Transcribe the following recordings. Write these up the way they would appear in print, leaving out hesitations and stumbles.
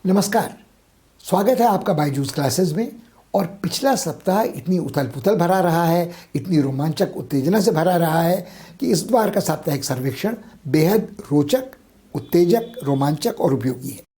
नमस्कार, स्वागत है आपका बायजूस क्लासेस में। और पिछला सप्ताह इतनी उथल पुथल भरा रहा है, इतनी रोमांचक उत्तेजना से भरा रहा है कि इस बार का साप्ताहिक सर्वेक्षण बेहद रोचक, उत्तेजक, रोमांचक और उपयोगी है।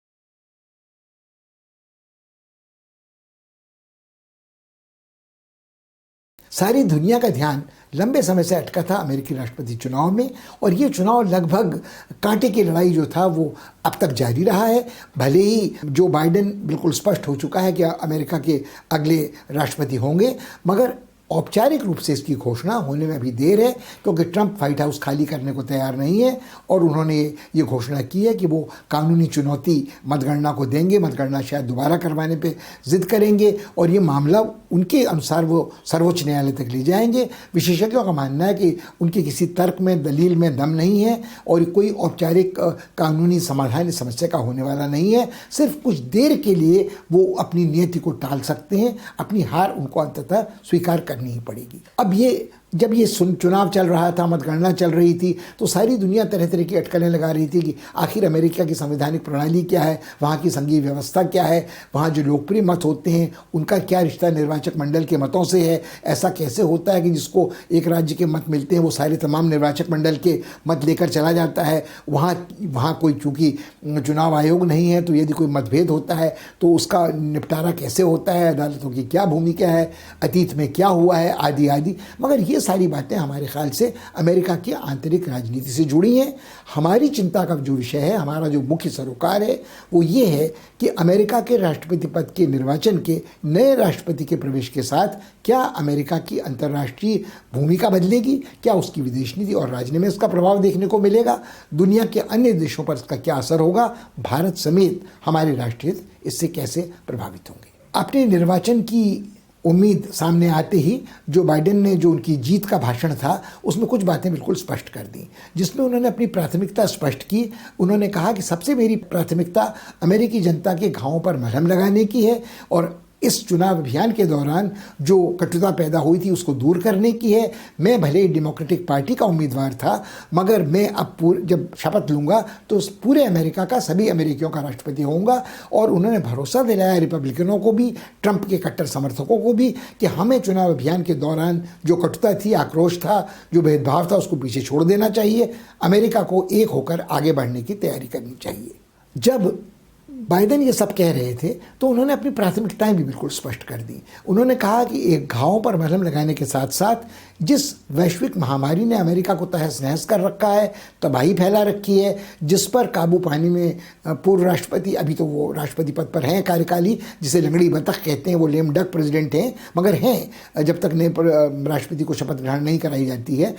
सारी दुनिया का ध्यान लंबे समय से अटका था अमेरिकी राष्ट्रपति चुनाव में, और ये चुनाव लगभग कांटे की लड़ाई जो था वो अब तक जारी रहा है। भले ही जो बाइडेन बिल्कुल स्पष्ट हो चुका है कि अमेरिका के अगले राष्ट्रपति होंगे, मगर औपचारिक रूप से इसकी घोषणा होने में अभी देर है, क्योंकि ट्रंप व्हाइट हाउस खाली करने को तैयार नहीं है और उन्होंने ये घोषणा की है कि वो कानूनी चुनौती मतगणना को देंगे, मतगणना शायद दोबारा करवाने पे जिद करेंगे और ये मामला उनके अनुसार वो सर्वोच्च न्यायालय तक ले जाएंगे। विशेषज्ञों का मानना है कि उनके किसी तर्क में, दलील में दम नहीं है और कोई औपचारिक कानूनी समाधान इस समस्या का होने वाला नहीं है। सिर्फ कुछ देर के लिए वो अपनी नियति को टाल सकते हैं, अपनी हार उनको अंततः स्वीकार करनी ही पड़ेगी। अब ये जब ये चुनाव चल रहा था, मतगणना चल रही थी, तो सारी दुनिया तरह तरह की अटकलें लगा रही थी कि आखिर अमेरिका की संवैधानिक प्रणाली क्या है, वहाँ की संघीय व्यवस्था क्या है, वहाँ जो लोकप्रिय मत होते हैं उनका क्या रिश्ता निर्वाचक मंडल के मतों से है। ऐसा कैसे होता है कि जिसको एक राज्य के मत मिलते हैं वो सारे तमाम निर्वाचक मंडल के मत लेकर चला जाता है। वहाँ कोई, चूँकि चुनाव आयोग नहीं है, तो यदि कोई मतभेद होता है तो उसका निपटारा कैसे होता है, अदालतों की क्या भूमिका है, अतीत में क्या हुआ है, आदि आदि। मगर ये सारी बातें हमारे ख्याल से अमेरिका की आंतरिक राजनीति से जुड़ी हैं। हमारी चिंता का जो विषय है, हमारा जो मुख्य सरोकार है, वो ये है कि अमेरिका के राष्ट्रपति पद के निर्वाचन के नए राष्ट्रपति के प्रवेश के साथ क्या अमेरिका की अंतर्राष्ट्रीय भूमिका बदलेगी, क्या उसकी विदेश नीति और राजनीति में इसका प्रभाव देखने को मिलेगा, दुनिया के अन्य देशों पर इसका क्या असर होगा, भारत समेत हमारे राष्ट्रीय हित इससे कैसे प्रभावित होंगे। अपने निर्वाचन की उम्मीद सामने आते ही जो बाइडेन ने, जो उनकी जीत का भाषण था, उसमें कुछ बातें बिल्कुल स्पष्ट कर दी, जिसमें उन्होंने अपनी प्राथमिकता स्पष्ट की। उन्होंने कहा कि सबसे मेरी प्राथमिकता अमेरिकी जनता के घावों पर मलहम लगाने की है और इस चुनाव अभियान के दौरान जो कटुता पैदा हुई थी उसको दूर करने की है। मैं भले ही डेमोक्रेटिक पार्टी का उम्मीदवार था, मगर मैं अब जब शपथ लूँगा तो पूरे अमेरिका का, सभी अमेरिकियों का राष्ट्रपति होऊंगा। और उन्होंने भरोसा दिलाया रिपब्लिकनों को भी, ट्रंप के कट्टर समर्थकों को भी, कि हमें चुनाव अभियान के दौरान जो कटुता थी, आक्रोश था, जो भेदभाव था, उसको पीछे छोड़ देना चाहिए। अमेरिका को एक होकर आगे बढ़ने की तैयारी करनी चाहिए। जब बाइडेन ये सब कह रहे थे तो उन्होंने अपनी प्राथमिकताएं भी बिल्कुल स्पष्ट कर दी। उन्होंने कहा कि एक घावों पर मलहम लगाने के साथ साथ जिस वैश्विक महामारी ने अमेरिका को तहस नहस कर रखा है, तबाही फैला रखी है, जिस पर काबू पाने में पूर्व राष्ट्रपति, अभी तो वो राष्ट्रपति पद पर हैं कार्यकाली, जिसे लंगड़ी बतख कहते हैं, वो लेम डक प्रेसिडेंट हैं, मगर हैं जब तक नए राष्ट्रपति को शपथ ग्रहण नहीं कराई जाती है,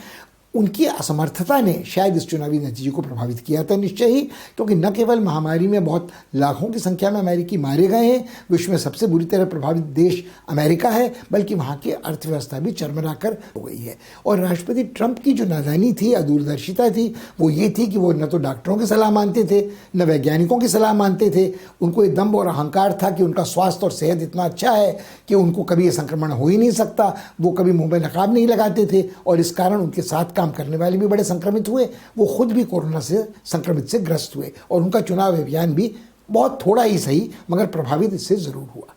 उनकी असमर्थता ने शायद इस चुनावी नतीजे को प्रभावित किया था निश्चय ही। क्योंकि न केवल महामारी में बहुत लाखों की संख्या में अमेरिकी मारे गए हैं, विश्व में सबसे बुरी तरह प्रभावित देश अमेरिका है, बल्कि वहाँ की अर्थव्यवस्था भी चरमरा कर हो गई है। और राष्ट्रपति ट्रंप की जो नादानी थी, अदूरदर्शिता थी, वो ये थी कि वो न तो डॉक्टरों की सलाह मानते थे, न वैज्ञानिकों की सलाह मानते थे। उनको एक दम्भ और अहंकार था कि उनका स्वास्थ्य और सेहत इतना अच्छा है कि उनको कभी ये संक्रमण हो ही नहीं सकता। वो कभी मुंह में नकाब नहीं लगाते थे और इस कारण उनके साथ काम करने वाले भी बड़े संक्रमित हुए। वो खुद भी कोरोना से संक्रमित से ग्रस्त हुए और उनका चुनाव अभियान भी बहुत थोड़ा ही सही, मगर प्रभावित इससे जरूर हुआ।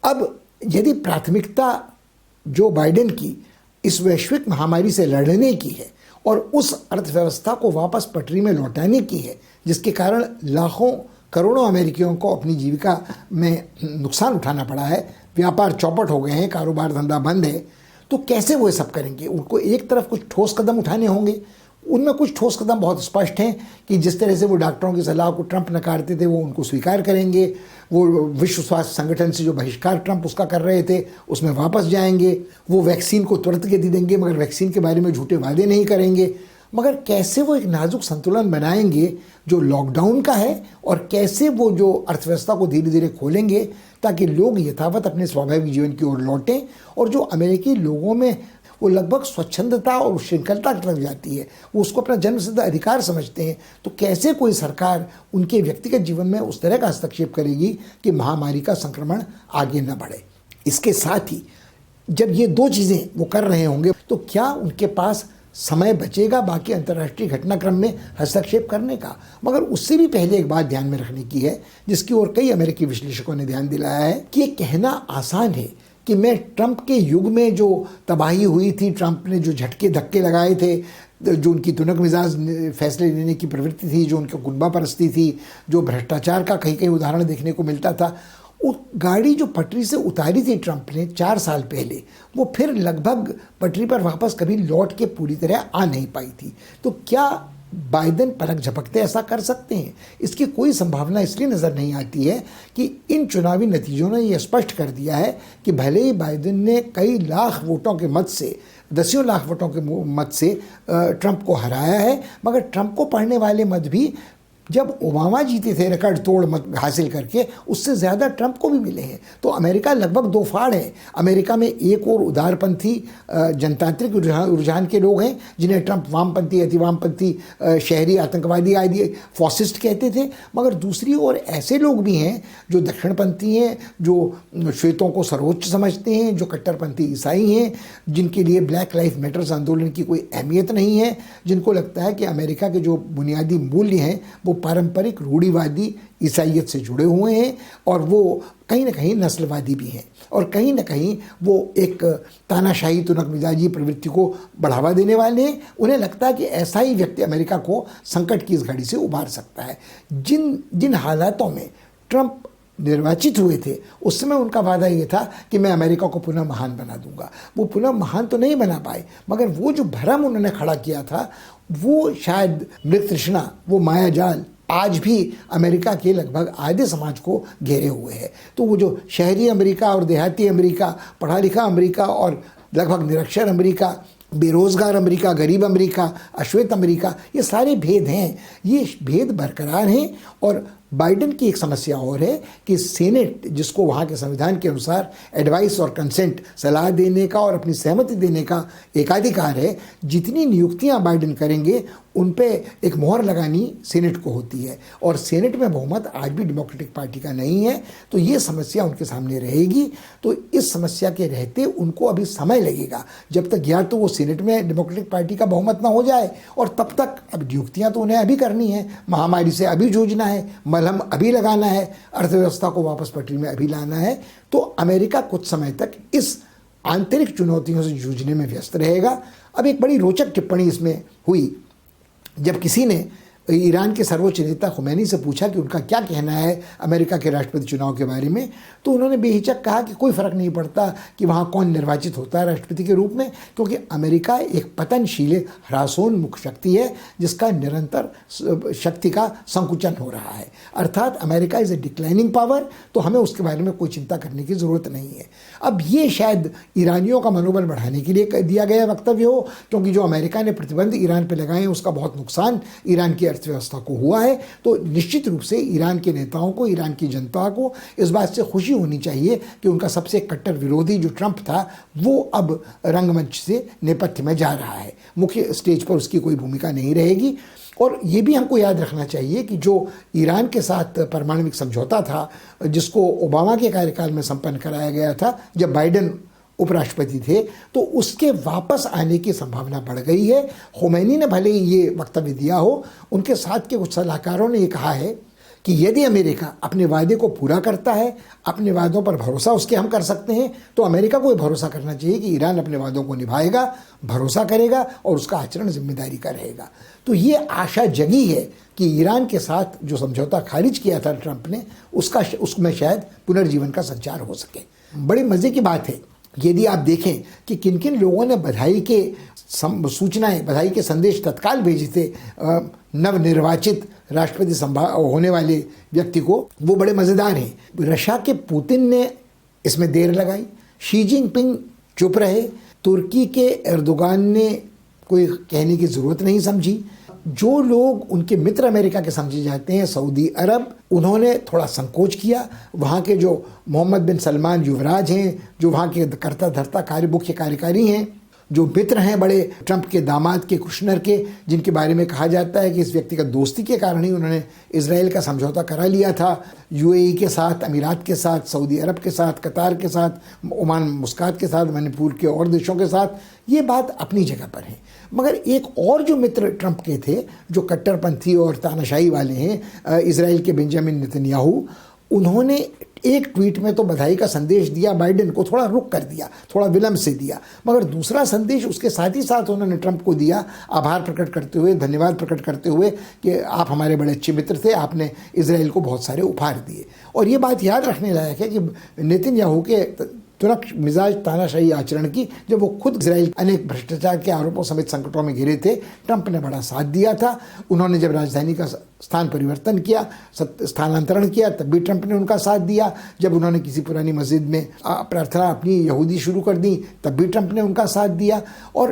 अब यदि प्राथमिकता जो बाइडेन की इस वैश्विक महामारी से लड़ने की है और उस अर्थव्यवस्था को वापस पटरी में लौटाने की है, जिसके कारण लाखों करोड़ों अमेरिकियों को अपनी जीविका में नुकसान उठाना पड़ा है, व्यापार चौपट हो गए हैं, कारोबार धंधा बंद है, तो कैसे वो सब करेंगे। उनको एक तरफ कुछ ठोस कदम उठाने होंगे। उनमें कुछ ठोस कदम बहुत स्पष्ट हैं कि जिस तरह से वो डॉक्टरों की सलाह को ट्रंप नकारते थे, वो उनको स्वीकार करेंगे। वो विश्व स्वास्थ्य संगठन से जो बहिष्कार ट्रंप उसका कर रहे थे, उसमें वापस जाएंगे। वो वैक्सीन को तुरंत गति देंगे, मगर वैक्सीन के बारे में झूठे वादे नहीं करेंगे। मगर कैसे वो एक नाजुक संतुलन बनाएंगे जो लॉकडाउन का है, और कैसे वो जो अर्थव्यवस्था को धीरे धीरे खोलेंगे ताकि लोग यथावत अपने स्वाभाविक जीवन की ओर लौटें। और जो अमेरिकी लोगों में वो लगभग स्वच्छंदता और श्रृंखलता लग जाती है, वो उसको अपना जन्मसिद्ध अधिकार समझते हैं, तो कैसे कोई सरकार उनके व्यक्तिगत जीवन में उस तरह का हस्तक्षेप करेगी कि महामारी का संक्रमण आगे न बढ़े। इसके साथ ही जब ये दो चीज़ें वो कर रहे होंगे, तो क्या उनके पास समय बचेगा बाकी अंतर्राष्ट्रीय घटनाक्रम में हस्तक्षेप करने का। मगर उससे भी पहले एक बात ध्यान में रखने की है, जिसकी ओर कई अमेरिकी विश्लेषकों ने ध्यान दिलाया है, कि ये कहना आसान है कि मैं ट्रंप के युग में जो तबाही हुई थी, ट्रंप ने जो झटके धक्के लगाए थे, जो उनकी तुनक मिजाज फैसले लेने की प्रवृत्ति थी, जो उनकी गुंडा परस्ती थी, जो भ्रष्टाचार का कहीं कहीं उदाहरण देखने को मिलता था, वो गाड़ी जो पटरी से उतारी थी ट्रंप ने 4 साल पहले, वो फिर लगभग पटरी पर वापस कभी लौट के पूरी तरह आ नहीं पाई थी। तो क्या बाइडेन पलक झपकते ऐसा कर सकते हैं? इसकी कोई संभावना इसलिए नज़र नहीं आती है कि इन चुनावी नतीजों ने यह स्पष्ट कर दिया है कि भले ही बाइडेन ने कई लाख वोटों के मत से, दसियों लाख वोटों के मत से ट्रंप को हराया है, मगर ट्रंप को पढ़ने वाले मत भी जब ओबामा जीते थे रिकॉर्ड तोड़ मत हासिल करके, उससे ज़्यादा ट्रंप को भी मिले हैं। तो अमेरिका लगभग 2 फाड़ है। अमेरिका में एक और उदारपंथी जनतांत्रिक रुझान के लोग हैं, जिन्हें ट्रंप वामपंथी, अति वामपंथी, शहरी आतंकवादी आदि फॉसिस्ट कहते थे, मगर दूसरी ओर ऐसे लोग भी हैं जो दक्षिणपंथी हैं, जो श्वेतों को सर्वोच्च समझते हैं, जो कट्टरपंथी ईसाई हैं, जिनके लिए ब्लैक लाइफ मैटर्स आंदोलन की कोई अहमियत नहीं है, जिनको लगता है कि अमेरिका के जो बुनियादी मूल्य हैं वो पारंपरिक रूढ़िवादी ईसाइयत से जुड़े हुए हैं, और वो कहीं ना कहीं नस्लवादी भी हैं, और कहीं ना कहीं वो एक तानाशाही तुनक मिजाजी प्रवृत्ति को बढ़ावा देने वाले हैं। उन्हें लगता है कि ऐसा ही व्यक्ति अमेरिका को संकट की इस घड़ी से उबार सकता है। जिन हालातों में ट्रंप निर्वाचित हुए थे, उस समय उनका वादा ये था कि मैं अमेरिका को पुनः महान बना दूंगा। वो पुनः महान तो नहीं बना पाए, मगर वो जो भ्रम उन्होंने खड़ा किया था, वो शायद मृत तृष्णा, वो मायाजाल आज भी अमेरिका के लगभग आधे समाज को घेरे हुए है। तो वो जो शहरी अमेरिका और देहाती अमेरिका, पढ़ा लिखा अमेरिका और लगभग निरक्षर अमेरिका, बेरोज़गार अमेरिका, गरीब अमेरिका, अश्वेत अमेरिका, ये सारे भेद हैं, ये भेद बरकरार हैं। और बाइडेन की एक समस्या और है कि सेनेट, जिसको वहाँ के संविधान के अनुसार एडवाइस और कंसेंट, सलाह देने का और अपनी सहमति देने का एकाधिकार है, जितनी नियुक्तियाँ बाइडेन करेंगे उन पे एक मोहर लगानी सेनेट को होती है, और सेनेट में बहुमत आज भी डेमोक्रेटिक पार्टी का नहीं है। तो ये समस्या उनके सामने रहेगी। तो इस समस्या के रहते उनको अभी समय लगेगा, जब तक या तो वो सेनेट में डेमोक्रेटिक पार्टी का बहुमत ना हो जाए, और तब तक अब नियुक्तियाँ तो उन्हें अभी करनी है, महामारी से अभी जूझना है, मलहम अभी लगाना है, अर्थव्यवस्था को वापस पटरी में अभी लाना है। तो अमेरिका कुछ समय तक इस आंतरिक चुनौतियों से जूझने में व्यस्त रहेगा। अब एक बड़ी रोचक टिप्पणी इसमें हुई जब किसी ने ईरान के सर्वोच्च नेता खुमैनी से पूछा कि उनका क्या कहना है अमेरिका के राष्ट्रपति चुनाव के बारे में, तो उन्होंने बेहिचक कहा कि कोई फ़र्क नहीं पड़ता कि वहाँ कौन निर्वाचित होता है राष्ट्रपति के रूप में, क्योंकि अमेरिका एक पतनशील, ह्रासोन्मुख शक्ति है, जिसका निरंतर शक्ति का संकुचन हो रहा है। अर्थात America is a declining power, तो हमें उसके बारे में कोई चिंता करने की ज़रूरत नहीं है। अब ये शायद ईरानियों का मनोबल बढ़ाने के लिए दिया गया वक्तव्य हो, क्योंकि जो अमेरिका ने प्रतिबंध ईरान पर लगाए हैं उसका बहुत नुकसान ईरान की अर्थव्यवस्था को हुआ है। तो निश्चित रूप से ईरान के नेताओं को, ईरान की जनता को इस बात से खुशी होनी चाहिए कि उनका सबसे कट्टर विरोधी जो ट्रंप था, वो अब रंगमंच से नेपथ्य में जा रहा है, मुख्य स्टेज पर उसकी कोई भूमिका नहीं रहेगी। और ये भी हमको याद रखना चाहिए कि जो ईरान के साथ पारमाणविक समझौता था, जिसको ओबामा के कार्यकाल में संपन्न कराया गया था जब बाइडेन उपराष्ट्रपति थे, तो उसके वापस आने की संभावना बढ़ गई है। खुमैनी ने भले ही ये वक्तव्य दिया हो, उनके साथ के कुछ सलाहकारों ने ये कहा है कि यदि अमेरिका अपने वादे को पूरा करता है, अपने वादों पर भरोसा उसके हम कर सकते हैं, तो अमेरिका को भरोसा करना चाहिए कि ईरान अपने वादों को निभाएगा, भरोसा करेगा और उसका आचरण जिम्मेदारी का रहेगा। तो ये आशा जगी है कि ईरान के साथ जो समझौता खारिज किया था ट्रंप ने, उसमें शायद पुनर्जीवन का संचार हो सके। बड़ी मज़े की बात है, यदि आप देखें कि किन किन लोगों ने बधाई के सूचनाएं, बधाई के संदेश तत्काल भेजे थे नवनिर्वाचित राष्ट्रपति होने वाले व्यक्ति को, वो बड़े मज़ेदार हैं। रशिया के पुतिन ने इसमें देर लगाई, शी जिनपिंग चुप रहे, तुर्की के एर्दोगान ने कोई कहने की ज़रूरत नहीं समझी, जो लोग उनके मित्र अमेरिका के समझे जाते हैं, सऊदी अरब, उन्होंने थोड़ा संकोच किया। वहाँ के जो मोहम्मद बिन सलमान युवराज हैं, जो वहाँ के कर्ता धर्ता मुख्य कार्यकारी हैं, जो मित्र हैं बड़े ट्रंप के दामाद के कुशनर के, जिनके बारे में कहा जाता है कि इस व्यक्तिगत दोस्ती के कारण ही उन्होंने इजराइल का समझौता करा लिया था, यूएई के साथ, अमीरात के साथ, सऊदी अरब के साथ, कतार के साथ, ओमान मुस्कात के साथ, मणिपुर के और देशों के साथ, ये बात अपनी जगह पर है। मगर एक और जो मित्र ट्रंप के थे, जो कट्टरपंथी और तानाशाही वाले हैं, इजराइल के बेंजामिन नेतन्याहू, उन्होंने एक ट्वीट में तो बधाई का संदेश दिया बाइडेन को, थोड़ा रुक कर दिया, थोड़ा विलंब से दिया, मगर दूसरा संदेश उसके साथ ही साथ उन्होंने ट्रंप को दिया, आभार प्रकट करते हुए, धन्यवाद प्रकट करते हुए कि आप हमारे बड़े अच्छे मित्र थे, आपने इजराइल को बहुत सारे उपहार दिए। और ये बात याद रखने लायक है कि नेतन्याहू के तुरक मिजाज तानाशाही आचरण की, जब वो खुद इजराइल अनेक भ्रष्टाचार के आरोपों समेत संकटों में घिरे थे, ट्रंप ने बड़ा साथ दिया था। उन्होंने जब राजधानी का स्थान परिवर्तन किया, स्थानांतरण किया, तब भी ट्रंप ने उनका साथ दिया। जब उन्होंने किसी पुरानी मस्जिद में प्रार्थना अपनी यहूदी शुरू कर दी, तब भी ट्रंप ने उनका साथ दिया। और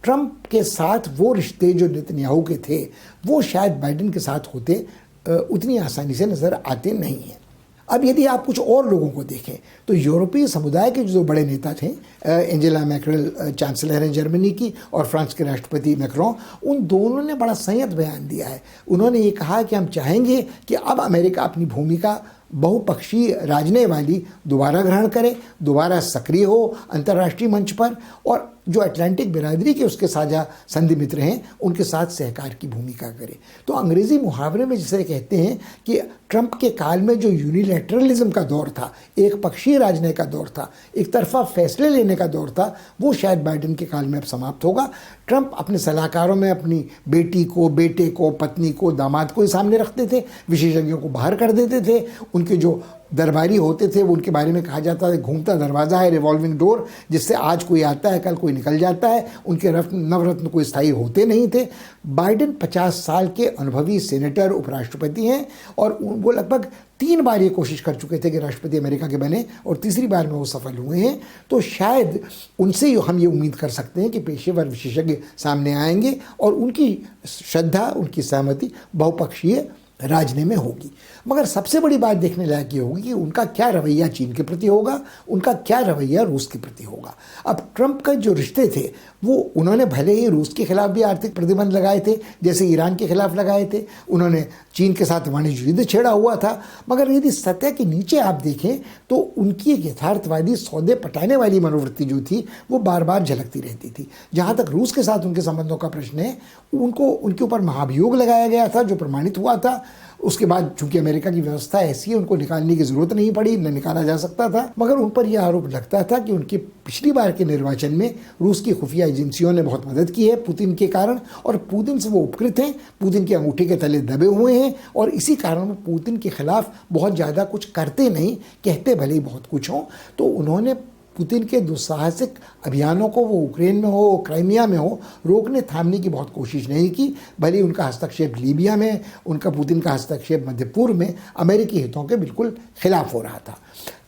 ट्रंप के साथ वो रिश्ते जो नेतन्याहू के थे, वो शायद बाइडेन के साथ होते उतनी आसानी से नज़र आते नहीं हैं। अब यदि आप कुछ और लोगों को देखें तो यूरोपीय समुदाय के जो बड़े नेता थे, एंजेला मैर्केल चांसलर हैं जर्मनी की, और फ्रांस के राष्ट्रपति मैक्रों, उन दोनों ने बड़ा संयत बयान दिया है। उन्होंने ये कहा कि हम चाहेंगे कि अब अमेरिका अपनी भूमिका बहुपक्षीय राजनय वाली दोबारा ग्रहण करे, दोबारा सक्रिय हो अंतर्राष्ट्रीय मंच पर, और जो अटलांटिक बिरादरी के उसके साझा संधि मित्र हैं उनके साथ सहकार की भूमिका करे। तो अंग्रेजी मुहावरे में जिसे कहते हैं कि ट्रंप के काल में जो यूनिलैटरलिज्म का दौर था, एक पक्षीय राजनय का दौर था, एक तरफा फैसले लेने का दौर था, वो शायद बाइडेन के काल में अब समाप्त होगा। ट्रंप अपने सलाहकारों में अपनी बेटी को, बेटे को, पत्नी को, दामाद को ही सामने रखते थे, विशेषज्ञों को बाहर कर देते थे। उनके जो दरबारी होते थे वो उनके बारे में कहा जाता है घूमता दरवाज़ा है, रिवॉल्विंग डोर, जिससे आज कोई आता है कल कोई निकल जाता है। उनके नवरत्न कोई स्थायी होते नहीं थे। बाइडेन 50 साल के अनुभवी सेनेटर, उपराष्ट्रपति हैं, और वो लगभग 3 बार ये कोशिश कर चुके थे कि राष्ट्रपति अमेरिका के बने, और तीसरी बार में वो सफल हुए हैं। तो शायद उनसे हम ये उम्मीद कर सकते हैं कि पेशेवर विशेषज्ञ सामने आएंगे और उनकी श्रद्धा, उनकी सहमति बहुपक्षीय राजनय में होगी। मगर सबसे बड़ी बात देखने लायक ये होगी कि उनका क्या रवैया चीन के प्रति होगा, उनका क्या रवैया रूस के प्रति होगा। अब ट्रंप का जो रिश्ते थे वो, उन्होंने भले ही रूस के खिलाफ भी आर्थिक प्रतिबंध लगाए थे, जैसे ईरान के खिलाफ लगाए थे, उन्होंने चीन के साथ वाणिज्य युद्ध छेड़ा हुआ था, मगर यदि सतह के नीचे आप देखें तो उनकी एक यथार्थवादी सौदे पटाने वाली मनोवृत्ति जो थी वो बार बार झलकती रहती थी। जहाँ तक रूस के साथ उनके संबंधों का प्रश्न है, उनके ऊपर महाभियोग लगाया गया था जो प्रमाणित हुआ था। उसके बाद चूंकि अमेरिका की व्यवस्था ऐसी है, उनको निकालने की जरूरत नहीं पड़ी, न निकाला जा सकता था, मगर उन पर यह आरोप लगता था कि उनके पिछली बार के निर्वाचन में रूस की खुफिया एजेंसियों ने बहुत मदद की है पुतिन के कारण, और पुतिन से वो उपकृत हैं, पुतिन के अंगूठे के तले दबे हुए हैं, और इसी कारण वो पुतिन के खिलाफ बहुत ज़्यादा कुछ करते नहीं, कहते भले ही बहुत कुछ हों। तो उन्होंने पुतिन के दुस्साहसिक अभियानों को, वो यूक्रेन में हो, क्राइमिया में हो, रोकने थामने की बहुत कोशिश नहीं की। भले उनका हस्तक्षेप लीबिया में, उनका पुतिन का हस्तक्षेप मध्य पूर्व में अमेरिकी हितों के बिल्कुल खिलाफ हो रहा था।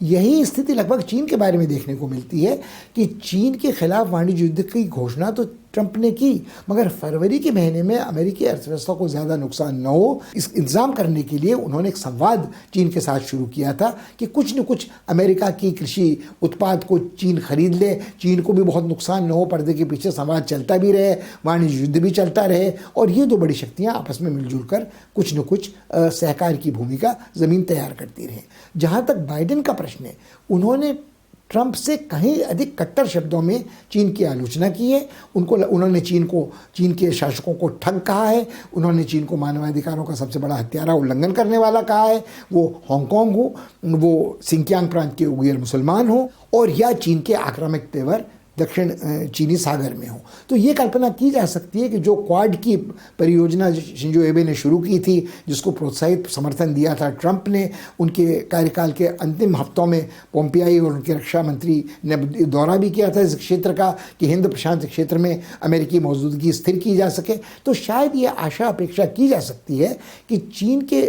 यही स्थिति लगभग चीन के बारे में देखने को मिलती है कि चीन के खिलाफ वाणिज्य युद्ध की घोषणा तो ट्रंप ने की, मगर फरवरी के महीने में अमेरिकी अर्थव्यवस्था को ज़्यादा नुकसान न हो, इस इंतजाम करने के लिए उन्होंने एक संवाद चीन के साथ शुरू किया था कि कुछ न कुछ अमेरिका की कृषि उत्पाद को चीन खरीद ले, चीन को भी बहुत नुकसान न हो, पर्दे के पीछे संवाद चलता भी रहे, वाणिज्य युद्ध भी चलता रहे, और ये दो बड़ी शक्तियाँ आपस में मिलजुल कर कुछ न कुछ सहकार की भूमिका ज़मीन तैयार करती रहे। जहाँ तक बाइडेन का प्रश्न है, उन्होंने ट्रंप से कहीं अधिक कट्टर शब्दों में चीन की आलोचना की है। उन्होंने चीन के शासकों को ठग कहा है, उन्होंने चीन को मानवाधिकारों का सबसे बड़ा हत्यारा उल्लंघन करने वाला कहा है, वो हांगकांग हो, वो सिंकियांग प्रांत के उइगर मुसलमान हो, और या चीन के आक्रामक तेवर दक्षिण चीनी सागर में हो। तो ये कल्पना की जा सकती है कि जो क्वाड की परियोजना शिंजो एबे ने शुरू की थी, जिसको प्रोत्साहित समर्थन दिया था ट्रंप ने, उनके कार्यकाल के अंतिम हफ्तों में पोम्पियाई और उनके रक्षा मंत्री ने दौरा भी किया था इस क्षेत्र का कि हिंद प्रशांत क्षेत्र में अमेरिकी मौजूदगी स्थिर की जा सके। तो शायद ये आशा अपेक्षा की जा सकती है कि चीन के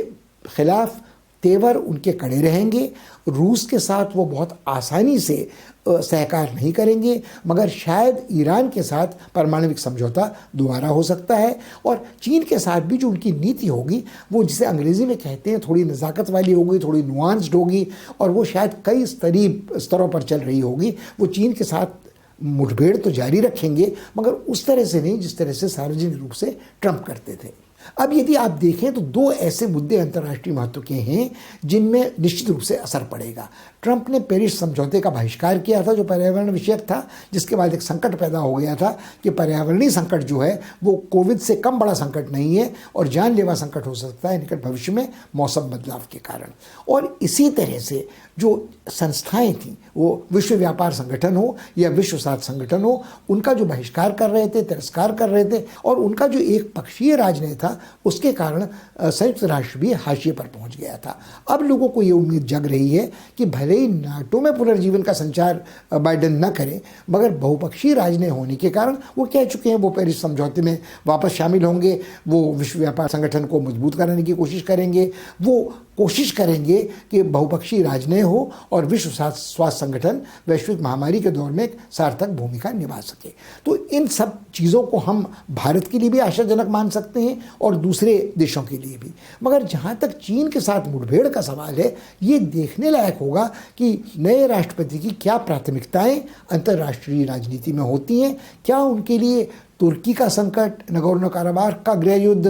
खिलाफ तेवर उनके कड़े रहेंगे, रूस के साथ वो बहुत आसानी से सहकार नहीं करेंगे, मगर शायद ईरान के साथ पारमाणविक समझौता दोबारा हो सकता है, और चीन के साथ भी जो उनकी नीति होगी वो, जिसे अंग्रेज़ी में कहते हैं, थोड़ी नज़ाकत वाली होगी, थोड़ी नुआंस्ड होगी, और वो शायद कई स्तरों पर चल रही होगी। वो चीन के साथ मुठभेड़ तो जारी रखेंगे, मगर उस तरह से नहीं जिस तरह से सार्वजनिक रूप से ट्रंप करते थे। अब यदि आप देखें तो दो ऐसे मुद्दे अंतर्राष्ट्रीय महत्व के हैं जिनमें निश्चित रूप से असर पड़ेगा। ट्रंप ने पेरिस समझौते का बहिष्कार किया था जो पर्यावरण विषयक था, जिसके बाद एक संकट पैदा हो गया था कि पर्यावरणीय संकट जो है वो कोविड से कम बड़ा संकट नहीं है और जानलेवा संकट हो सकता है निकट भविष्य में मौसम बदलाव के कारण। और इसी तरह से जो संस्थाएं थीं, वो विश्व व्यापार संगठन हो या विश्व स्वास्थ्य संगठन हो, उनका जो बहिष्कार कर रहे थे, तिरस्कार कर रहे थे, और उनका जो एक पक्षीय राजनीति था उसके कारण संयुक्त राष्ट्र भी हाशिए पर पहुंच गया था। अब लोगों को ये उम्मीद जग रही है कि भले ही नाटो में पुनर्जीवन का संचार बाइडेन न करें, मगर बहुपक्षीय राजनीति होने के कारण वो कह चुके हैं वो पेरिस समझौते में वापस शामिल होंगे, वो विश्व व्यापार संगठन को मजबूत कराने की कोशिश करेंगे, वो कोशिश करेंगे कि बहुपक्षीय राजनीति हो और विश्व स्वास्थ्य संगठन वैश्विक महामारी के दौर में एक सार्थक भूमिका निभा सके। तो इन सब चीज़ों को हम भारत के लिए भी आशाजनक मान सकते हैं और दूसरे देशों के लिए भी। मगर जहाँ तक चीन के साथ मुठभेड़ का सवाल है, ये देखने लायक होगा कि नए राष्ट्रपति की क्या प्राथमिकताएं अंतर्राष्ट्रीय राजनीति में होती हैं। क्या उनके लिए तुर्की का संकट, नगोर्नो काराबाख का गृह युद्ध,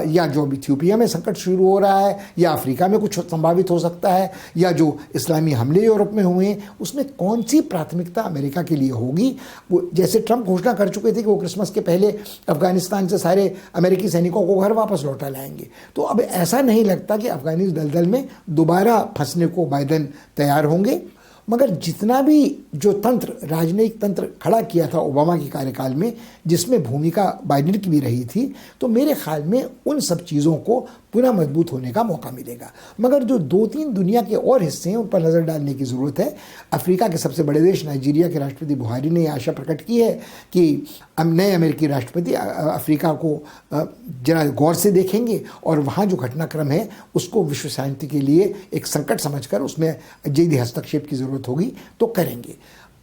या जो इथियोपिया में संकट शुरू हो रहा है, या अफ्रीका में कुछ संभावित हो सकता है, या जो इस्लामी हमले यूरोप में हुए हैं, उसमें कौन सी प्राथमिकता अमेरिका के लिए होगी। वो जैसे ट्रंप घोषणा कर चुके थे कि वो क्रिसमस के पहले अफगानिस्तान से सारे अमेरिकी सैनिकों को घर वापस लौटा लाएंगे, तो अब ऐसा नहीं लगता कि अफगानी दलदल में दोबारा फंसने को बाइडेन तैयार होंगे। मगर जितना भी जो तंत्र, राजनयिक तंत्र खड़ा किया था ओबामा के कार्यकाल में, जिसमें भूमिका बाइडेन की भी रही थी, तो मेरे ख्याल में उन सब चीज़ों को पुनः मजबूत होने का मौका मिलेगा। मगर जो 2-3 दुनिया के और हिस्से हैं उन पर नज़र डालने की ज़रूरत है। अफ्रीका के सबसे बड़े देश नाइजीरिया के राष्ट्रपति बुहारी ने आशा प्रकट की है कि नए अमेरिकी राष्ट्रपति अफ्रीका को जरा गौर से देखेंगे और वहाँ जो घटनाक्रम है उसको विश्व शांति के लिए एक संकट समझकर उसमें जल्दी हस्तक्षेप की ज़रूरत होगी तो करेंगे।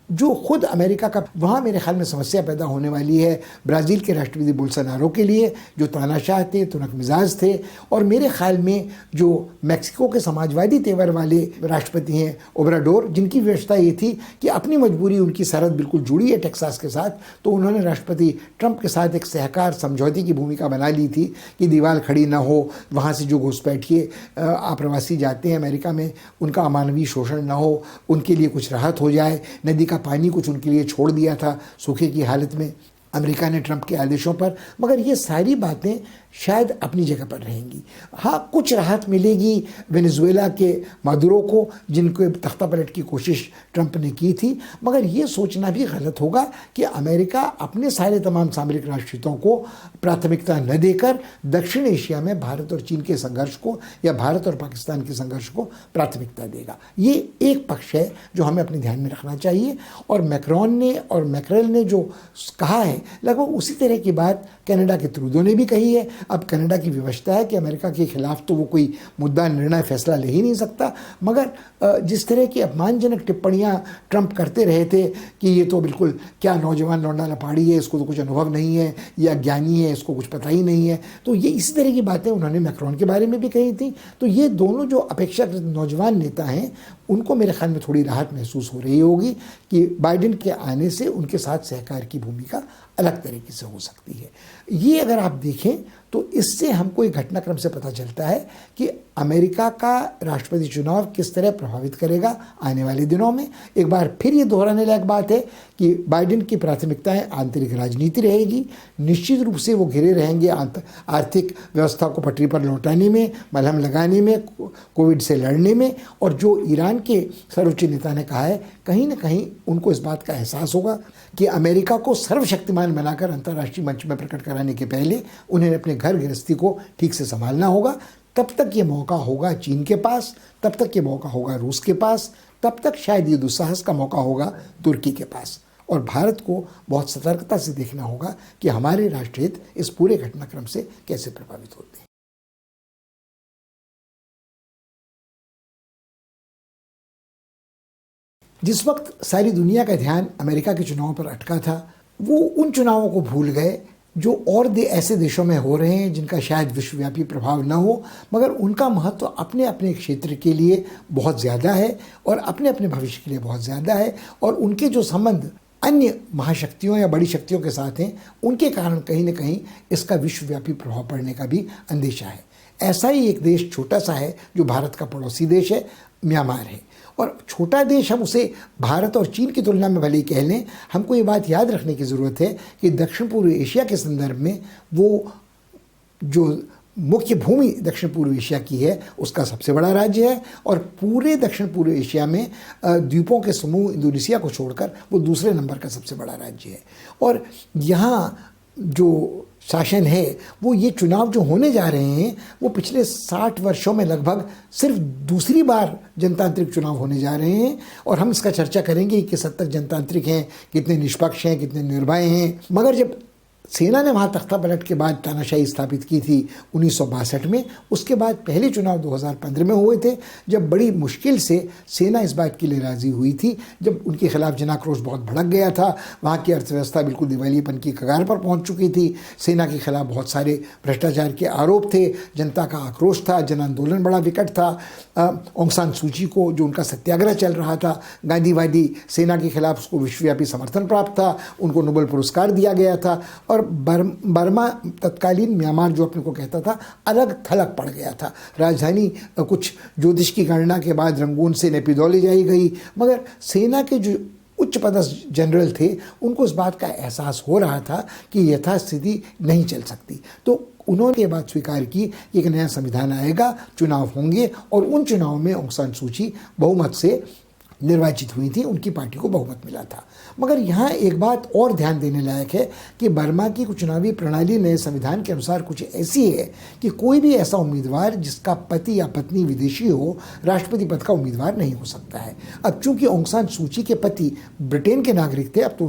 जो खुद अमेरिका का, वहाँ मेरे ख्याल में समस्या पैदा होने वाली है ब्राज़ील के राष्ट्रपति बोल्सोनारो के लिए, जो तानाशाह थे, तुनक मिजाज थे, और मेरे ख्याल में जो मैक्सिको के समाजवादी तेवर वाले राष्ट्रपति हैं ओब्राडोर, जिनकी व्यवस्था ये थी कि अपनी मजबूरी, उनकी सरहद बिल्कुल जुड़ी है टेक्सास के साथ, तो उन्होंने राष्ट्रपति ट्रंप के साथ एक सहकार समझौते की भूमिका बना ली थी कि दीवार खड़ी ना हो, वहाँ से जो घुसपैठिए आप्रवासी जाते हैं अमेरिका में उनका अमानवीय शोषण ना हो, उनके लिए कुछ राहत हो जाए। नदी का पानी कुछ उनके लिए छोड़ दिया था सूखे की हालत में अमेरिका ने ट्रंप के आदेशों पर। मगर ये सारी बातें शायद अपनी जगह पर रहेंगी। हाँ, कुछ राहत मिलेगी वेनेजुएला के मादुरो को, जिनको तख्ता पलट की कोशिश ट्रंप ने की थी, मगर ये सोचना भी गलत होगा कि अमेरिका अपने सारे तमाम सामरिक राष्ट्रीयताओं को प्राथमिकता न देकर दक्षिण एशिया में भारत और चीन के संघर्ष को या भारत और पाकिस्तान के संघर्ष को प्राथमिकता देगा। ये एक पक्ष है जो हमें अपने ध्यान में रखना चाहिए। और मैक्रोन ने और मैक्रेल ने जो कहा है, लगभग उसी तरह की बात कनाडा के ट्रूडो ने भी कही है। अब कनाडा की व्यवस्था है कि अमेरिका के खिलाफ तो वो कोई मुद्दा, निर्णय, फैसला ले ही नहीं सकता, मगर जिस तरह की अपमानजनक टिप्पणियां ट्रंप करते रहे थे कि ये तो बिल्कुल क्या नौजवान लौंडा लपाड़ी है, इसको तो कुछ अनुभव नहीं है, या ज्ञानी है, इसको कुछ पता ही नहीं है, तो ये इसी तरह की बातें उन्होंने मैक्रोन के बारे में भी कही थी। तो ये दोनों जो अपेक्षाकृत नौजवान नेता हैं, उनको मेरे ख्याल में थोड़ी राहत महसूस हो रही होगी कि बाइडेन के आने से उनके साथ सहकार की भूमिका अलग तरीके से हो सकती है। ये अगर आप देखें तो इससे हमको एक घटनाक्रम से पता चलता है कि अमेरिका का राष्ट्रपति चुनाव किस तरह प्रभावित करेगा आने वाले दिनों में। एक बार फिर ये दोहराने लायक बात है कि बाइडेन की प्राथमिकताएं आंतरिक राजनीति रहेगी। निश्चित रूप से वो घिरे रहेंगे आर्थिक व्यवस्था को पटरी पर लौटाने में, मलहम लगाने में, कोविड से लड़ने में। और जो ईरान के सर्वोच्च नेता ने कहा है, कहीं ना कहीं उनको इस बात का एहसास होगा कि अमेरिका को सर्वशक्तिमान बनाकर अंतर्राष्ट्रीय मंच में प्रकट कराने के पहले उन्हें अपने घर गृहस्थी को ठीक से संभालना होगा। तब तक ये मौका होगा चीन के पास, तब तक ये मौका होगा रूस के पास, तब तक शायद ये दुस्साहस का मौका होगा तुर्की के पास। और भारत को बहुत सतर्कता से देखना होगा कि हमारे राष्ट्रहित इस पूरे घटनाक्रम से कैसे प्रभावित होते हैं। जिस वक्त सारी दुनिया का ध्यान अमेरिका के चुनाव पर अटका था, वो उन चुनावों को भूल गए जो और ऐसे देशों में हो रहे हैं जिनका शायद विश्वव्यापी प्रभाव न हो, मगर उनका महत्व अपने अपने क्षेत्र के लिए बहुत ज़्यादा है और अपने अपने भविष्य के लिए बहुत ज़्यादा है। और उनके जो संबंध अन्य महाशक्तियों या बड़ी शक्तियों के साथ हैं, उनके कारण कहीं न कहीं इसका विश्वव्यापी प्रभाव पड़ने का भी अंदेशा है। ऐसा ही एक देश छोटा सा है जो भारत का पड़ोसी देश है, म्यांमार है। और छोटा देश हम उसे भारत और चीन की तुलना में भले ही कह लें, हमको ये बात याद रखने की ज़रूरत है कि दक्षिण पूर्व एशिया के संदर्भ में वो जो मुख्य भूमि दक्षिण पूर्व एशिया की है उसका सबसे बड़ा राज्य है, और पूरे दक्षिण पूर्व एशिया में द्वीपों के समूह इंडोनेशिया को छोड़कर वो दूसरे नंबर का सबसे बड़ा राज्य है। और यहाँ जो शासन है वो ये चुनाव जो होने जा रहे हैं वो पिछले 60 वर्षों में लगभग सिर्फ दूसरी बार जनतांत्रिक चुनाव होने जा रहे हैं, और हम इसका चर्चा करेंगे कि किस हद तक जनतांत्रिक हैं, कितने निष्पक्ष हैं, कितने निर्भय हैं। मगर जब सेना ने वहाँ तख्ता पलट के बाद तानाशाही स्थापित की थी 1962 में, उसके बाद पहले चुनाव 2015 में हुए थे, जब बड़ी मुश्किल से सेना इस बात के लिए राज़ी हुई थी, जब उनके खिलाफ जनाक्रोश बहुत भड़क गया था, वहाँ की अर्थव्यवस्था बिल्कुल दिवालियेपन की कगार पर पहुँच चुकी थी, सेना के खिलाफ बहुत सारे भ्रष्टाचार के आरोप थे, जनता का आक्रोश था, जन आंदोलन बड़ा विकट था। ऑंग सान सू की को जो उनका सत्याग्रह चल रहा था गांधीवादी सेना के खिलाफ, उसको विश्वव्यापी समर्थन प्राप्त था, उनको नोबेल पुरस्कार दिया गया था, और बर्मा तत्कालीन म्यांमार जो अपने को कहता था अलग थलग पड़ गया था। राजधानी कुछ ज्योतिष की गणना के बाद रंगून से नेपिदो ले जाई गई, मगर सेना के जो उच्च पदस्थ जनरल थे उनको इस बात का एहसास हो रहा था कि यथास्थिति नहीं चल सकती। तो उन्होंने ये बात स्वीकार की कि एक नया संविधान आएगा, चुनाव होंगे, और उन चुनाव में ऑंग सान सू की बहुमत से निर्वाचित हुई थी, उनकी पार्टी को बहुमत मिला था। मगर यहाँ एक बात और ध्यान देने लायक है कि बर्मा की चुनावी प्रणाली नए संविधान के अनुसार कुछ ऐसी है कि कोई भी ऐसा उम्मीदवार जिसका पति या पत्नी विदेशी हो राष्ट्रपति पद का उम्मीदवार नहीं हो सकता है। अब चूंकि ऑंग सान सू की के पति ब्रिटेन के नागरिक थे, अब तो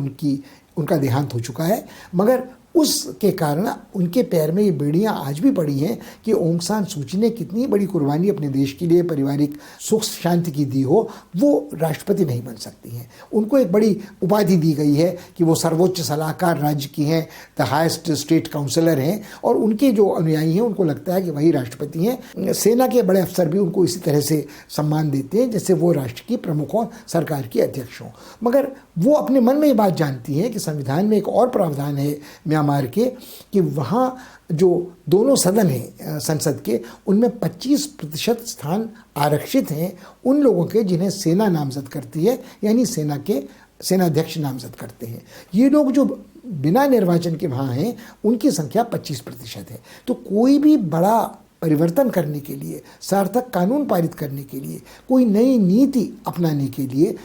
उनका देहांत हो चुका है, मगर उसके कारण उनके पैर में ये बेड़ियां आज भी पड़ी हैं कि ऑंग सान सू की ने कितनी बड़ी कुर्बानी अपने देश के लिए, पारिवारिक सुख शांति की दी हो, वो राष्ट्रपति नहीं बन सकती हैं। उनको एक बड़ी उपाधि दी गई है कि वो सर्वोच्च सलाहकार राज्य की हैं, द हाईएस्ट स्टेट काउंसलर हैं, और उनके जो अनुयायी हैं उनको लगता है कि वही राष्ट्रपति हैं। सेना के बड़े अफसर भी उनको इसी तरह से सम्मान देते हैं जैसे वो राष्ट्र की प्रमुख हों, सरकार की अध्यक्ष हों। मगर वो अपने मन में ये बात जानती हैं कि संविधान में एक और प्रावधान है म्यांमार के कि वहाँ जो दोनों सदन हैं संसद के, उनमें 25% स्थान आरक्षित हैं उन लोगों के जिन्हें सेना नामजद करती है, यानी सेनाध्यक्ष नामजद करते हैं। ये लोग जो बिना निर्वाचन के वहाँ हैं उनकी संख्या 25% है। तो कोई भी बड़ा परिवर्तन करने के लिए, सार्थक कानून पारित करने के लिए, कोई नई नीति अपनाने के लिए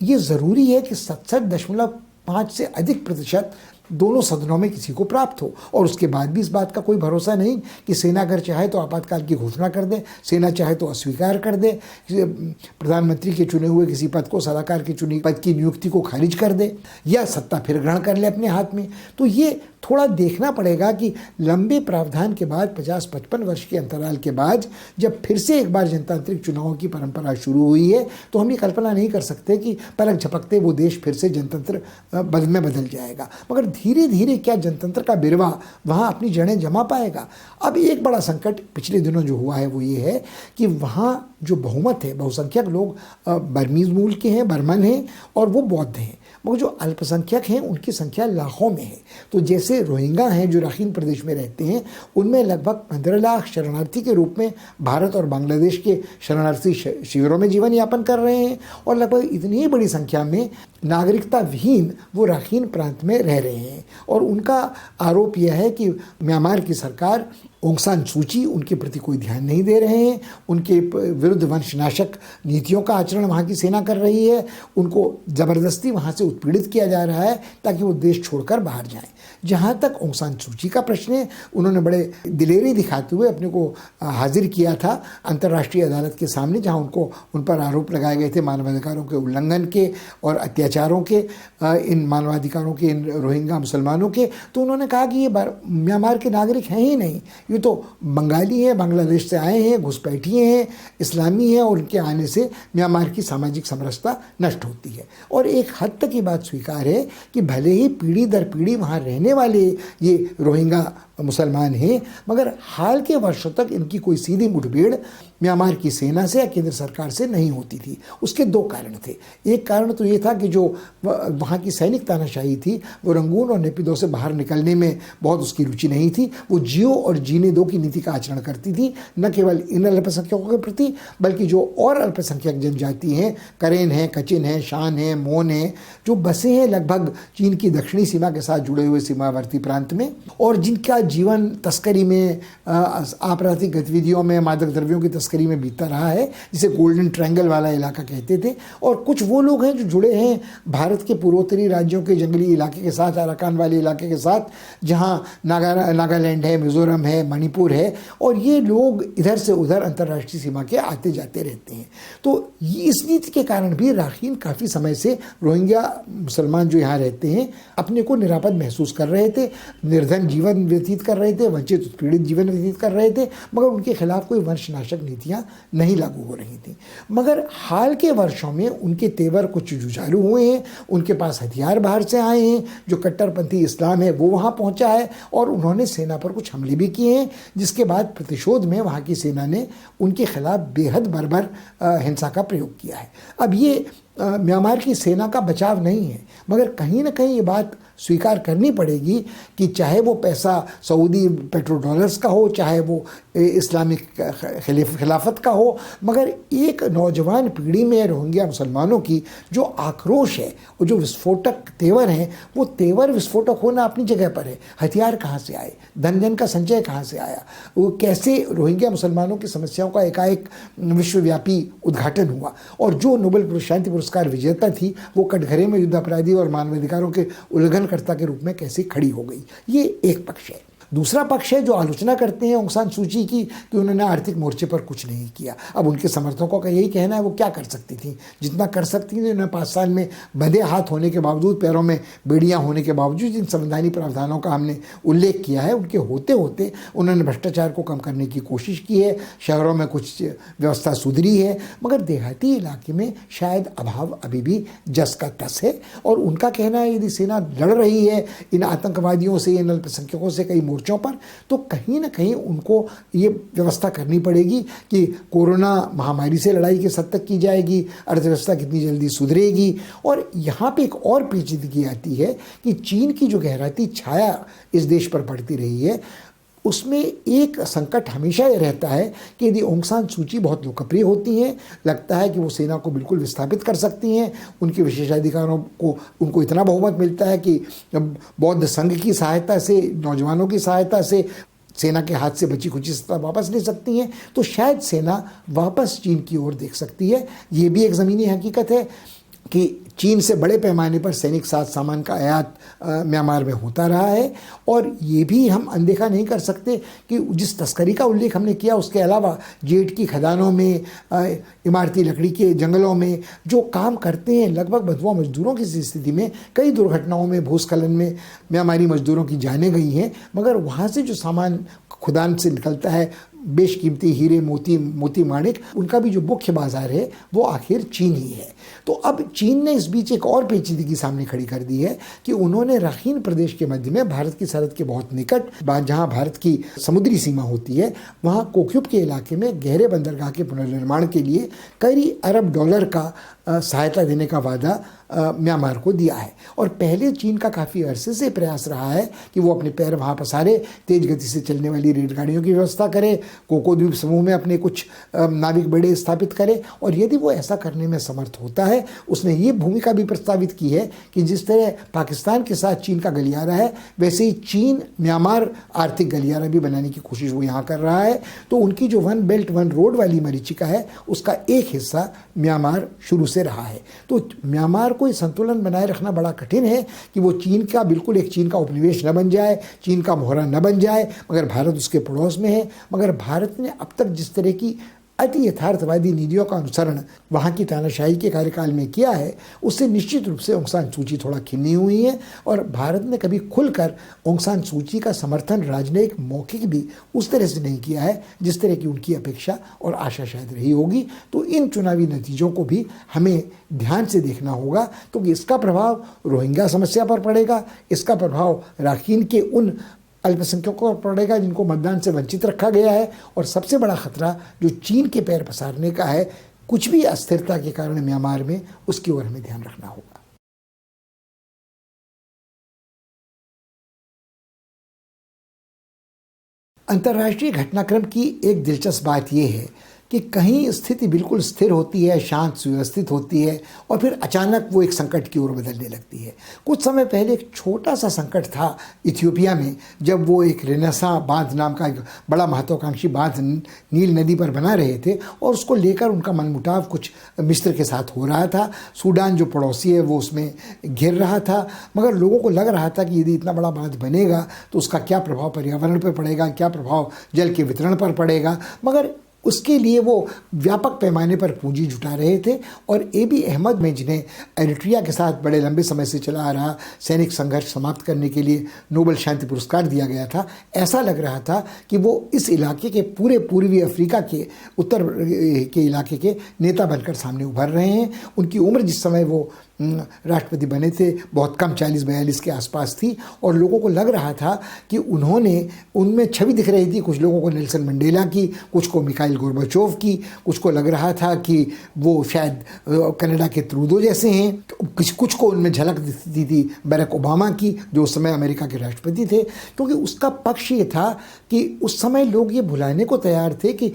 ये ज़रूरी है कि 67.5 से अधिक प्रतिशत दोनों सदनों में किसी को प्राप्त हो। और उसके बाद भी इस बात का कोई भरोसा नहीं कि सेना अगर चाहे तो आपातकाल की घोषणा कर दे, सेना चाहे तो अस्वीकार कर दे, प्रधानमंत्री के चुने हुए किसी पद को, सलाहकार के चुने पद की नियुक्ति को खारिज कर दे, या सत्ता फिर ग्रहण कर ले अपने हाथ में। तो ये थोड़ा देखना पड़ेगा कि लंबे प्रावधान के बाद 50-55 वर्ष के अंतराल के बाद जब फिर से एक बार जनतांत्रिक चुनावों की परंपरा शुरू हुई है, तो हम ये कल्पना नहीं कर सकते कि पलक झपकते वो देश फिर से जनतंत्र में बदल जाएगा। मगर धीरे धीरे क्या जनतंत्र का बिरवा वहाँ अपनी जड़ें जमा पाएगा। अब एक बड़ा संकट पिछले दिनों जो हुआ है वो ये है कि वहाँ जो बहुमत है, बहुसंख्यक लोग बर्मीज मूल के हैं, बर्मन हैं, और वो बौद्ध हैं, मगर जो अल्पसंख्यक हैं उनकी संख्या लाखों में है। तो जैसे रोहिंगा हैं जो राखीन प्रदेश में रहते हैं, उनमें लगभग 15 लाख शरणार्थी के रूप में भारत और बांग्लादेश के शरणार्थी शिविरों में जीवन यापन कर रहे हैं, और लगभग इतनी ही बड़ी संख्या में नागरिकता विहीन वो राखीन प्रांत में रह रहे हैं। और उनका आरोप यह है कि म्यांमार की सरकार, ऑंग सान सू की, उनके प्रति कोई ध्यान नहीं दे रहे हैं, उनके विरुद्ध वंशनाशक नीतियों का आचरण वहाँ की सेना कर रही है, उनको ज़बरदस्ती वहाँ से उत्पीड़ित किया जा रहा है ताकि वो देश छोड़कर बाहर जाएं। जहाँ तक ऑंग सान सू की का प्रश्न है, उन्होंने बड़े दिलेरी दिखाते हुए अपने को हाजिर किया था अंतर्राष्ट्रीय अदालत के सामने, जहाँ उन पर आरोप लगाए गए थे मानवाधिकारों के उल्लंघन के और अत्याचारों के, इन मानवाधिकारों के, इन रोहिंगा मुसलमानों के। तो उन्होंने कहा कि ये म्यांमार के नागरिक हैं ही नहीं, ये तो बंगाली हैं, बांग्लादेश से आए हैं, घुसपैठिए हैं, इस्लामी हैं, और उनके आने से म्यांमार की सामाजिक समरसता नष्ट होती है। और एक हद तक ये बात स्वीकार है कि भले ही पीढ़ी दर पीढ़ी वहाँ रहने वाले ये रोहिंगा मुसलमान हैं, मगर हाल के वर्षों तक इनकी कोई सीधी मुठभेड़ म्यांमार की सेना से या केंद्र सरकार से नहीं होती थी। उसके दो कारण थे। एक कारण तो ये था कि जो वहाँ की सैनिक तानाशाही थी वो रंगून और नेपिदो से बाहर निकलने में बहुत उसकी रुचि नहीं थी। वो जियो और जीने दो की नीति का आचरण करती थी, न केवल इन अल्पसंख्यकों के प्रति बल्कि जो और अल्पसंख्यक जनजाति हैं, करेन हैं, कचिन हैं, शान हैं, मोन हैं, जो बसे हैं लगभग चीन की दक्षिणी सीमा के साथ जुड़े हुए सीमावर्ती प्रांत में और जिनका जीवन तस्करी में, आपराधिक गतिविधियों में, मादक द्रव्यों की तस्करी में बीतता रहा है, जिसे गोल्डन ट्रायंगल वाला इलाका कहते थे। और कुछ वो लोग हैं जो जुड़े हैं भारत के पूर्वोत्तरी राज्यों के जंगली इलाके के साथ, अराकान वाले इलाके के साथ, जहाँ नागालैंड है, मिजोरम है, मणिपुर है, और ये लोग इधर से उधर अंतर्राष्ट्रीय सीमा के आते जाते रहते हैं। तो इस नीति के कारण भी राखीन काफ़ी समय से रोहिंग्या मुसलमान जो यहाँ रहते हैं अपने को निरापद महसूस कर रहे थे, निर्धन जीवन व्यतीत कर रहे थे, वंचित उत्पीड़ित जीवन व्यतीत कर रहे थे, मगर उनके खिलाफ कोई वंशनाशक नीतियाँ नहीं लागू हो रही थी। मगर हाल के वर्षों में उनके तेवर कुछ जुझारू हुए हैं, उनके पास हथियार बाहर से आए हैं, जो कट्टरपंथी इस्लाम है वो वहाँ पहुँचा है और उन्होंने सेना पर कुछ हमले भी किए हैं, जिसके बाद प्रतिशोध में वहाँ की सेना ने उनके खिलाफ बेहद बर्बर हिंसा का प्रयोग किया है। अब ये म्यांमार की सेना का बचाव नहीं है, मगर कहीं ना कहीं ये बात स्वीकार करनी पड़ेगी कि चाहे वो पैसा सऊदी पेट्रो डॉलर्स का हो, चाहे वो इस्लामिक खिलाफत का हो, मगर एक नौजवान पीढ़ी में रोहिंग्या मुसलमानों की जो आक्रोश है और जो विस्फोटक तेवर हैं, वो तेवर विस्फोटक होना अपनी जगह पर है। हथियार कहाँ से आए, धन जन का संचय कहाँ से आया, वो कैसे रोहिंग्या मुसलमानों की समस्याओं का एकाएक विश्वव्यापी उद्घाटन हुआ, और जो नोबेल शांति पुरस्कार विजेता थी वो कटघरे में युद्ध अपराधी और मानवाधिकारों के उल्लंघनकर्ता के रूप में कैसे खड़ी हो गई। ये एक पक्ष है। दूसरा पक्ष है जो आलोचना करते हैं ऑंग सान सू की कि उन्होंने आर्थिक मोर्चे पर कुछ नहीं किया। अब उनके समर्थकों का यही कहना है वो क्या कर सकती थी, जितना कर सकती थी उन्हें 5 साल में बंधे हाथ होने के बावजूद, पैरों में बेड़ियां होने के बावजूद, जिन संवैधानिक प्रावधानों का हमने उल्लेख किया है उनके होते होते उन्होंने भ्रष्टाचार को कम करने की कोशिश की है। शहरों में कुछ व्यवस्था सुधरी है, मगर देहाती इलाके में शायद अभाव अभी भी जस का तस है। और उनका कहना है यदि सेना लड़ रही है इन आतंकवादियों से, इन अल्पसंख्यकों से कई मोर्चों पर, तो कहीं ना कहीं उनको ये व्यवस्था करनी पड़ेगी कि कोरोना महामारी से लड़ाई किस हद तक की जाएगी, अर्थव्यवस्था कितनी जल्दी सुधरेगी। और यहाँ पे एक और पेचीदगी आती है कि चीन की जो गहराती छाया इस देश पर पड़ती रही है, उसमें एक संकट हमेशा ये रहता है कि यदि ऑंग सान सू की बहुत लोकप्रिय होती हैं, लगता है कि वो सेना को बिल्कुल विस्थापित कर सकती हैं, उनके विशेषाधिकारों को उनको इतना बहुमत मिलता है कि बौद्ध संघ की सहायता से, नौजवानों की सहायता से सेना के हाथ से बची खुची सत्ता वापस ले सकती हैं, तो शायद सेना वापस चीन की ओर देख सकती है। ये भी एक ज़मीनी हकीकत है कि चीन से बड़े पैमाने पर सैनिक साज सामान का आयात म्यांमार में होता रहा है। और ये भी हम अनदेखा नहीं कर सकते कि जिस तस्करी का उल्लेख हमने किया उसके अलावा जेट की खदानों में, इमारती लकड़ी के जंगलों में जो काम करते हैं लगभग बंधुआ मजदूरों की स्थिति में, कई दुर्घटनाओं में, भूस्खलन में म्यांमारी मजदूरों की जानें गई हैं, मगर वहाँ से जो सामान खुदान से निकलता है, बेशकीमती हीरे, मोती माणिक, उनका भी जो मुख्य बाजार है वो आखिर चीन ही है। तो अब चीन ने इस बीच एक और पेचीदगी सामने खड़ी कर दी है कि उन्होंने राखीन प्रदेश के मध्य में भारत की सरहद के बहुत निकट, जहां भारत की समुद्री सीमा होती है, वहां कोक्युप के इलाके में गहरे बंदरगाह के पुनर्निर्माण के लिए कई अरब डॉलर का सहायता देने का वादा म्यांमार को दिया है। और पहले चीन का काफ़ी अरसे से प्रयास रहा है कि वो अपने पैर वहाँ पसारे, तेज गति से चलने वाली रेलगाड़ियों की व्यवस्था करे, कोको द्वीप समूह में अपने कुछ नाविक बेड़े स्थापित करे, और यदि वो ऐसा करने में समर्थ होता है, उसने ये भूमिका भी प्रस्तावित की है कि जिस तरह पाकिस्तान के साथ चीन का गलियारा है, वैसे ही चीन म्यांमार आर्थिक गलियारा भी बनाने की कोशिश वो यहाँ कर रहा है। तो उनकी जो 1 बेल्ट 1 रोड वाली मरीचिका है, उसका एक हिस्सा म्यांमार शुरू से रहा है। तो म्यांमार को संतुलन बनाए रखना बड़ा कठिन है कि वो चीन का बिल्कुल एक चीन का उपनिवेश न बन जाए, चीन का मोहरा न बन जाए, मगर भारत उसके पड़ोस में है। मगर भारत ने अब तक जिस तरह की अति यथार्थवादी नीतियों का अनुसरण वहाँ की तानाशाही के कार्यकाल में किया है, उससे निश्चित रूप से ऑंग सान सू की थोड़ा खिन्नी हुई है। और भारत ने कभी खुलकर ऑंग सान सू की का समर्थन राजनयिक मौखिक भी उस तरह से नहीं किया है जिस तरह की उनकी अपेक्षा और आशा शायद रही होगी। तो इन चुनावी नतीजों को भी हमें ध्यान से देखना होगा, क्योंकि इसका प्रभाव रोहिंग्या समस्या पर पड़ेगा, इसका प्रभाव राखीन के उन अल्पसंख्यकों पर पड़ेगा जिनको मतदान से वंचित रखा गया है, और सबसे बड़ा खतरा जो चीन के पैर पसारने का है कुछ भी अस्थिरता के कारण म्यांमार में, उसकी ओर हमें ध्यान रखना होगा। अंतर्राष्ट्रीय घटनाक्रम की एक दिलचस्प बात यह है कि कहीं स्थिति बिल्कुल स्थिर होती है, शांत सुव्यवस्थित होती है, और फिर अचानक वो एक संकट की ओर बदलने लगती है। कुछ समय पहले एक छोटा सा संकट था इथियोपिया में, जब वो एक रेनेसां बांध नाम का एक बड़ा महत्वाकांक्षी बांध नील नदी पर बना रहे थे, और उसको लेकर उनका मनमुटाव कुछ मिस्र के साथ हो रहा था। सूडान जो पड़ोसी है वो उसमें घिर रहा था, मगर लोगों को लग रहा था कि यदि इतना बड़ा बांध बनेगा तो उसका क्या प्रभाव पर्यावरण पर पड़ेगा, क्या प्रभाव जल के वितरण पर पड़ेगा। मगर उसके लिए वो व्यापक पैमाने पर पूंजी जुटा रहे थे, और एबी अहमद में, जिन्हें एरिट्रिया के साथ बड़े लंबे समय से चला आ रहा सैनिक संघर्ष समाप्त करने के लिए नोबेल शांति पुरस्कार दिया गया था, ऐसा लग रहा था कि वो इस इलाके के, पूरे पूर्वी अफ्रीका के उत्तर के इलाके के नेता बनकर सामने उभर रहे हैं। उनकी उम्र जिस समय वो राष्ट्रपति बने थे बहुत कम, 40-42 के आसपास थी, और लोगों को लग रहा था कि उनमें छवि दिख रही थी, कुछ लोगों को नेल्सन मंडेला की, कुछ को मिखाइल गोर्बाचोव की, कुछ को लग रहा था कि वो शायद कनाडा के ट्रूडो जैसे हैं, कुछ को उनमें झलक दिखती थी बराक ओबामा की, जो उस समय अमेरिका के राष्ट्रपति थे। क्योंकि उसका पक्ष ये था कि उस समय लोग ये भुलाने को तैयार थे कि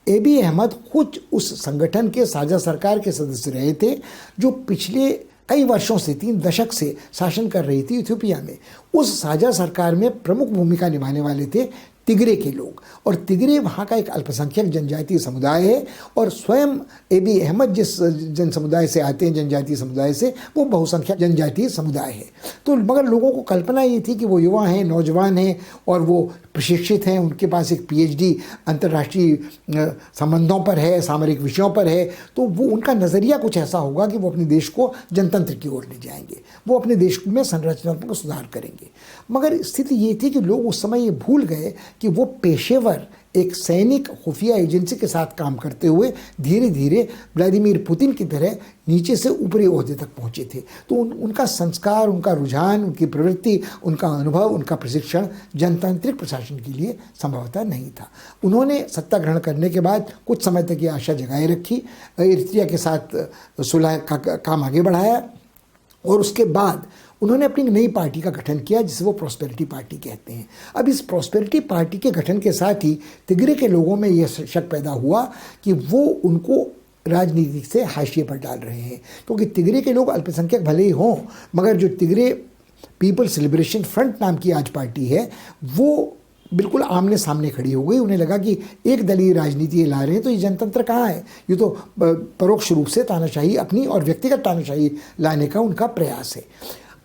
एबी अहमद खुद उस संगठन के साझा सरकार के सदस्य रहे थे जो पिछले कई वर्षों से, 3 दशक से शासन कर रही थी इथियोपिया में। उस साझा सरकार में प्रमुख भूमिका निभाने वाले थे तिगरे के लोग, और तिगरे वहाँ का एक अल्पसंख्यक जनजातीय समुदाय है, और स्वयं एबी अहमद जिस जन समुदाय से आते हैं, जनजातीय समुदाय से, वो बहुसंख्यक जनजातीय समुदाय है। तो मगर लोगों को कल्पना ये थी कि वो युवा हैं, नौजवान हैं, और वो प्रशिक्षित हैं, उनके पास एक PhD अंतर्राष्ट्रीय संबंधों पर है, सामरिक विषयों पर है, तो वो उनका नज़रिया कुछ ऐसा होगा कि वो अपने देश को जनतंत्र की ओर ले जाएंगे, वो अपने देश में संरचनात्मक सुधार करेंगे। मगर स्थिति ये थी कि लोग उस समय ये भूल गए कि वो पेशेवर एक सैनिक खुफिया एजेंसी के साथ काम करते हुए धीरे धीरे व्लादिमीर पुतिन की तरह नीचे से ऊपरी ओहदे तक पहुंचे थे। तो उनका संस्कार, उनका रुझान, उनकी प्रवृत्ति, उनका अनुभव, उनका प्रशिक्षण जनतांत्रिक प्रशासन के लिए संभवतः नहीं था। उन्होंने सत्ता ग्रहण करने के बाद कुछ समय तक ये आशा जगाए रखी, इरिट्रिया के साथ सुलह का काम आगे बढ़ाया, और उसके बाद उन्होंने अपनी नई पार्टी का गठन किया जिसे वो प्रॉस्पेरिटी पार्टी कहते हैं। अब इस प्रॉस्पेरिटी पार्टी के गठन के साथ ही तिगरे के लोगों में यह शक पैदा हुआ कि वो उनको राजनीति से हाशिए पर डाल रहे हैं, क्योंकि तिगरे के लोग अल्पसंख्यक भले ही हों, मगर जो तिगरे पीपल्स लिबरेशन फ्रंट नाम की आज पार्टी है वो बिल्कुल आमने सामने खड़ी हो गई। उन्हें लगा कि एक दलीय राजनीति ये ला रहे हैं तो ये जनतंत्र कहाँ है, ये तो परोक्ष रूप से तानाशाही, अपनी और व्यक्तिगत तानाशाही लाने का उनका प्रयास है।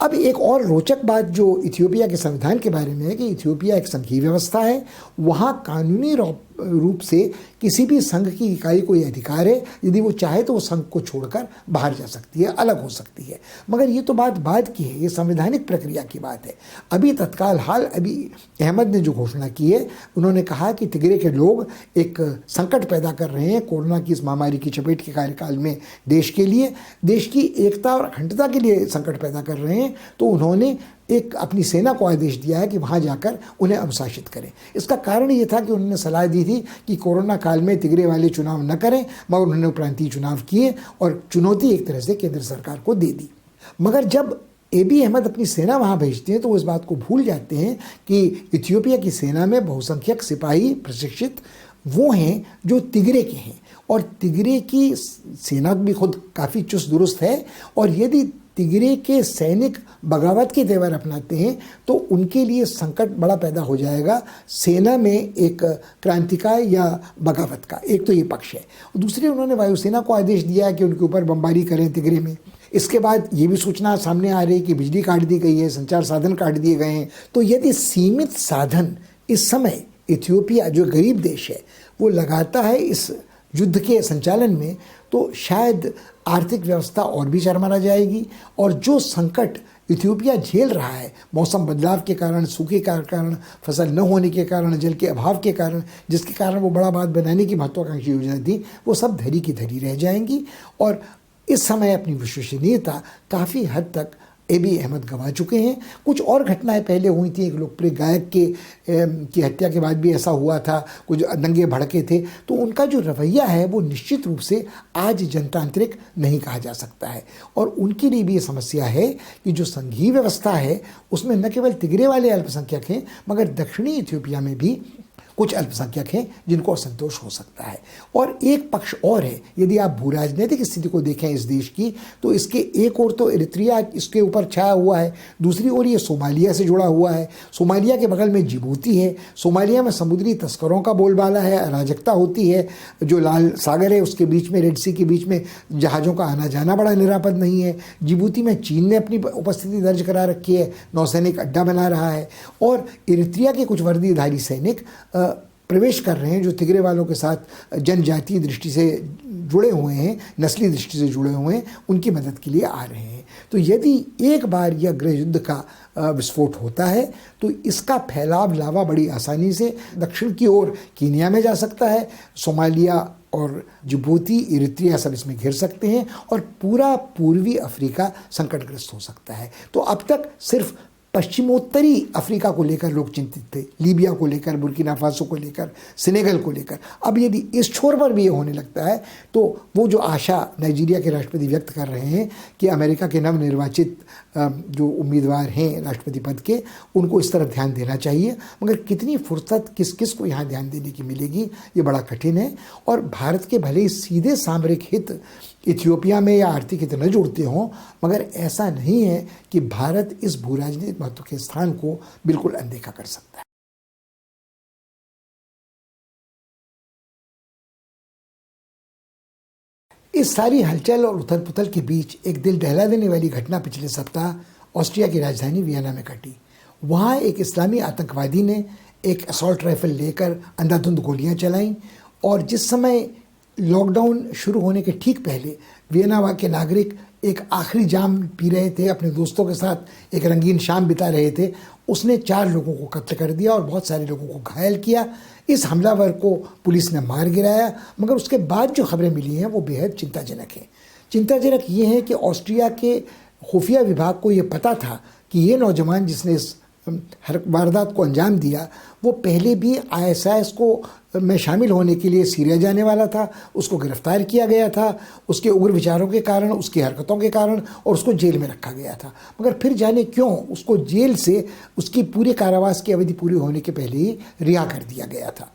अब एक और रोचक बात जो इथियोपिया के संविधान के बारे में है कि इथियोपिया एक संघीय व्यवस्था है, वहाँ कानूनी रूप से किसी भी संघ की इकाई को ये अधिकार है, यदि वो चाहे तो वो संघ को छोड़कर बाहर जा सकती है, अलग हो सकती है। मगर ये तो बात बाद की है, ये संवैधानिक प्रक्रिया की बात है। अभी तत्काल हाल अभी अहमद ने जो घोषणा की है, उन्होंने कहा कि तिगरे के लोग एक संकट पैदा कर रहे हैं कोरोना की इस महामारी की चपेट के कार्यकाल में देश के लिए, देश की एकता और अखंडता के लिए संकट पैदा कर रहे हैं। तो उन्होंने एक अपनी सेना को आदेश दिया है कि वहाँ जाकर उन्हें अनुशासित करें। इसका कारण ये था कि उन्होंने सलाह दी थी कि कोरोना काल में तिगरे वाले चुनाव न करें, मगर उन्होंने प्रांतीय चुनाव किए और चुनौती एक तरह से केंद्र सरकार को दे दी। मगर जब एबी अहमद अपनी सेना वहाँ भेजते हैं तो वो इस बात को भूल जाते हैं कि इथियोपिया की सेना में बहुसंख्यक सिपाही प्रशिक्षित वो हैं जो तिगरे के हैं, और तिगरे की सेना भी खुद काफ़ी चुस्त दुरुस्त है, और यदि तिगरे के सैनिक बगावत के तेवर अपनाते हैं तो उनके लिए संकट बड़ा पैदा हो जाएगा सेना में एक क्रांतिकाय या बगावत का। एक तो ये पक्ष है। दूसरे, उन्होंने वायुसेना को आदेश दिया है कि उनके ऊपर बमबारी करें तिगरे में। इसके बाद ये भी सूचना सामने आ रही है कि बिजली काट दी गई है, संचार साधन काट दिए गए हैं। तो यदि सीमित साधन इस समय इथियोपिया जो गरीब देश है वो लगाता है इस युद्ध के संचालन में, तो शायद आर्थिक व्यवस्था और भी चरमरा जाएगी, और जो संकट इथियोपिया झेल रहा है मौसम बदलाव के कारण, सूखे के कारण, फसल न होने के कारण, जल के अभाव के कारण, जिसके कारण वो बड़ा बांध बनाने की महत्वाकांक्षी योजना थी, वो सब धरी की धरी रह जाएंगी। और इस समय अपनी विश्वसनीयता काफ़ी हद तक एबी अहमद गंवा चुके हैं। कुछ और घटनाएं पहले हुई थी, एक लोकप्रिय गायक की हत्या के बाद भी ऐसा हुआ था, कुछ दंगे भड़के थे। तो उनका जो रवैया है वो निश्चित रूप से आज जनतांत्रिक नहीं कहा जा सकता है। और उनके लिए भी ये समस्या है कि जो संघीय व्यवस्था है उसमें न केवल तिगरे वाले अल्पसंख्यक हैं, मगर दक्षिणी इथियोपिया में भी कुछ अल्पसंख्यक हैं जिनको असंतोष हो सकता है। और एक पक्ष और है, यदि आप भू राजनीतिक स्थिति को देखें इस देश की, तो इसके एक ओर तो इरित्रिया इसके ऊपर छाया हुआ है, दूसरी ओर ये सोमालिया से जुड़ा हुआ है। सोमालिया के बगल में जिबूती है। सोमालिया में समुद्री तस्करों का बोलबाला है, अराजकता होती है। जो लाल सागर है उसके बीच में, रेड सी के बीच में जहाज़ों का आना जाना बड़ा निरापद नहीं है। जिबूती में चीन ने अपनी उपस्थिति दर्ज करा रखी है, नौसैनिक अड्डा बना रहा है। और इरित्रिया के कुछ वर्दीधारी सैनिक प्रवेश कर रहे हैं जो तिगरे वालों के साथ जनजातीय दृष्टि से जुड़े हुए हैं, नस्ली दृष्टि से जुड़े हुए हैं, उनकी मदद के लिए आ रहे हैं। तो यदि एक बार यह गृह युद्ध का विस्फोट होता है तो इसका फैलाव लावा बड़ी आसानी से दक्षिण की ओर कीनिया में जा सकता है। सोमालिया और जिबूती, इरित्रिया सब इसमें घिर सकते हैं और पूरा पूर्वी अफ्रीका संकटग्रस्त हो सकता है। तो अब तक सिर्फ पश्चिमोत्तरी अफ्रीका को लेकर लोग चिंतित थे, लीबिया को लेकर, बुर्किना फासो को लेकर, सेनेगल को लेकर। अब यदि इस छोर पर भी ये होने लगता है तो वो जो आशा नाइजीरिया के राष्ट्रपति व्यक्त कर रहे हैं कि अमेरिका के नवनिर्वाचित जो उम्मीदवार हैं राष्ट्रपति पद के, उनको इस तरफ ध्यान देना चाहिए। मगर कितनी फुर्सत किस किस को यहाँ ध्यान देने की मिलेगी, ये बड़ा कठिन है। और भारत के भले ही सीधे सामरिक हित इथियोपिया में या आर्थिक हित न जुड़ते हों, मगर ऐसा नहीं है कि भारत इस भू राजनीतिक महत्व के स्थान को बिल्कुल अनदेखा कर सकता है। इस सारी हलचल और उथल पुथल के बीच एक दिल दहला देने वाली घटना पिछले सप्ताह ऑस्ट्रिया की राजधानी वियना में घटी। वहाँ एक इस्लामी आतंकवादी ने एक असॉल्ट राइफल लेकर अंधाधुंध गोलियां चलाईं। और जिस समय लॉकडाउन शुरू होने के ठीक पहले वियना के नागरिक एक आखिरी जाम पी रहे थे, अपने दोस्तों के साथ एक रंगीन शाम बिता रहे थे, उसने 4 लोगों को कत्ल कर दिया और बहुत सारे लोगों को घायल किया। इस हमलावर को पुलिस ने मार गिराया। मगर उसके बाद जो खबरें मिली हैं वो बेहद चिंताजनक हैं। चिंताजनक ये है कि ऑस्ट्रिया के खुफिया विभाग को ये पता था कि ये नौजवान जिसने इस हर वारदात को अंजाम दिया वो पहले भी ISIS को में शामिल होने के लिए सीरिया जाने वाला था। उसको गिरफ्तार किया गया था उसके उग्र विचारों के कारण, उसकी हरकतों के कारण, और उसको जेल में रखा गया था। मगर फिर जाने क्यों उसको जेल से उसकी पूरे कारावास की अवधि पूरी होने के पहले ही रिहा कर दिया गया था,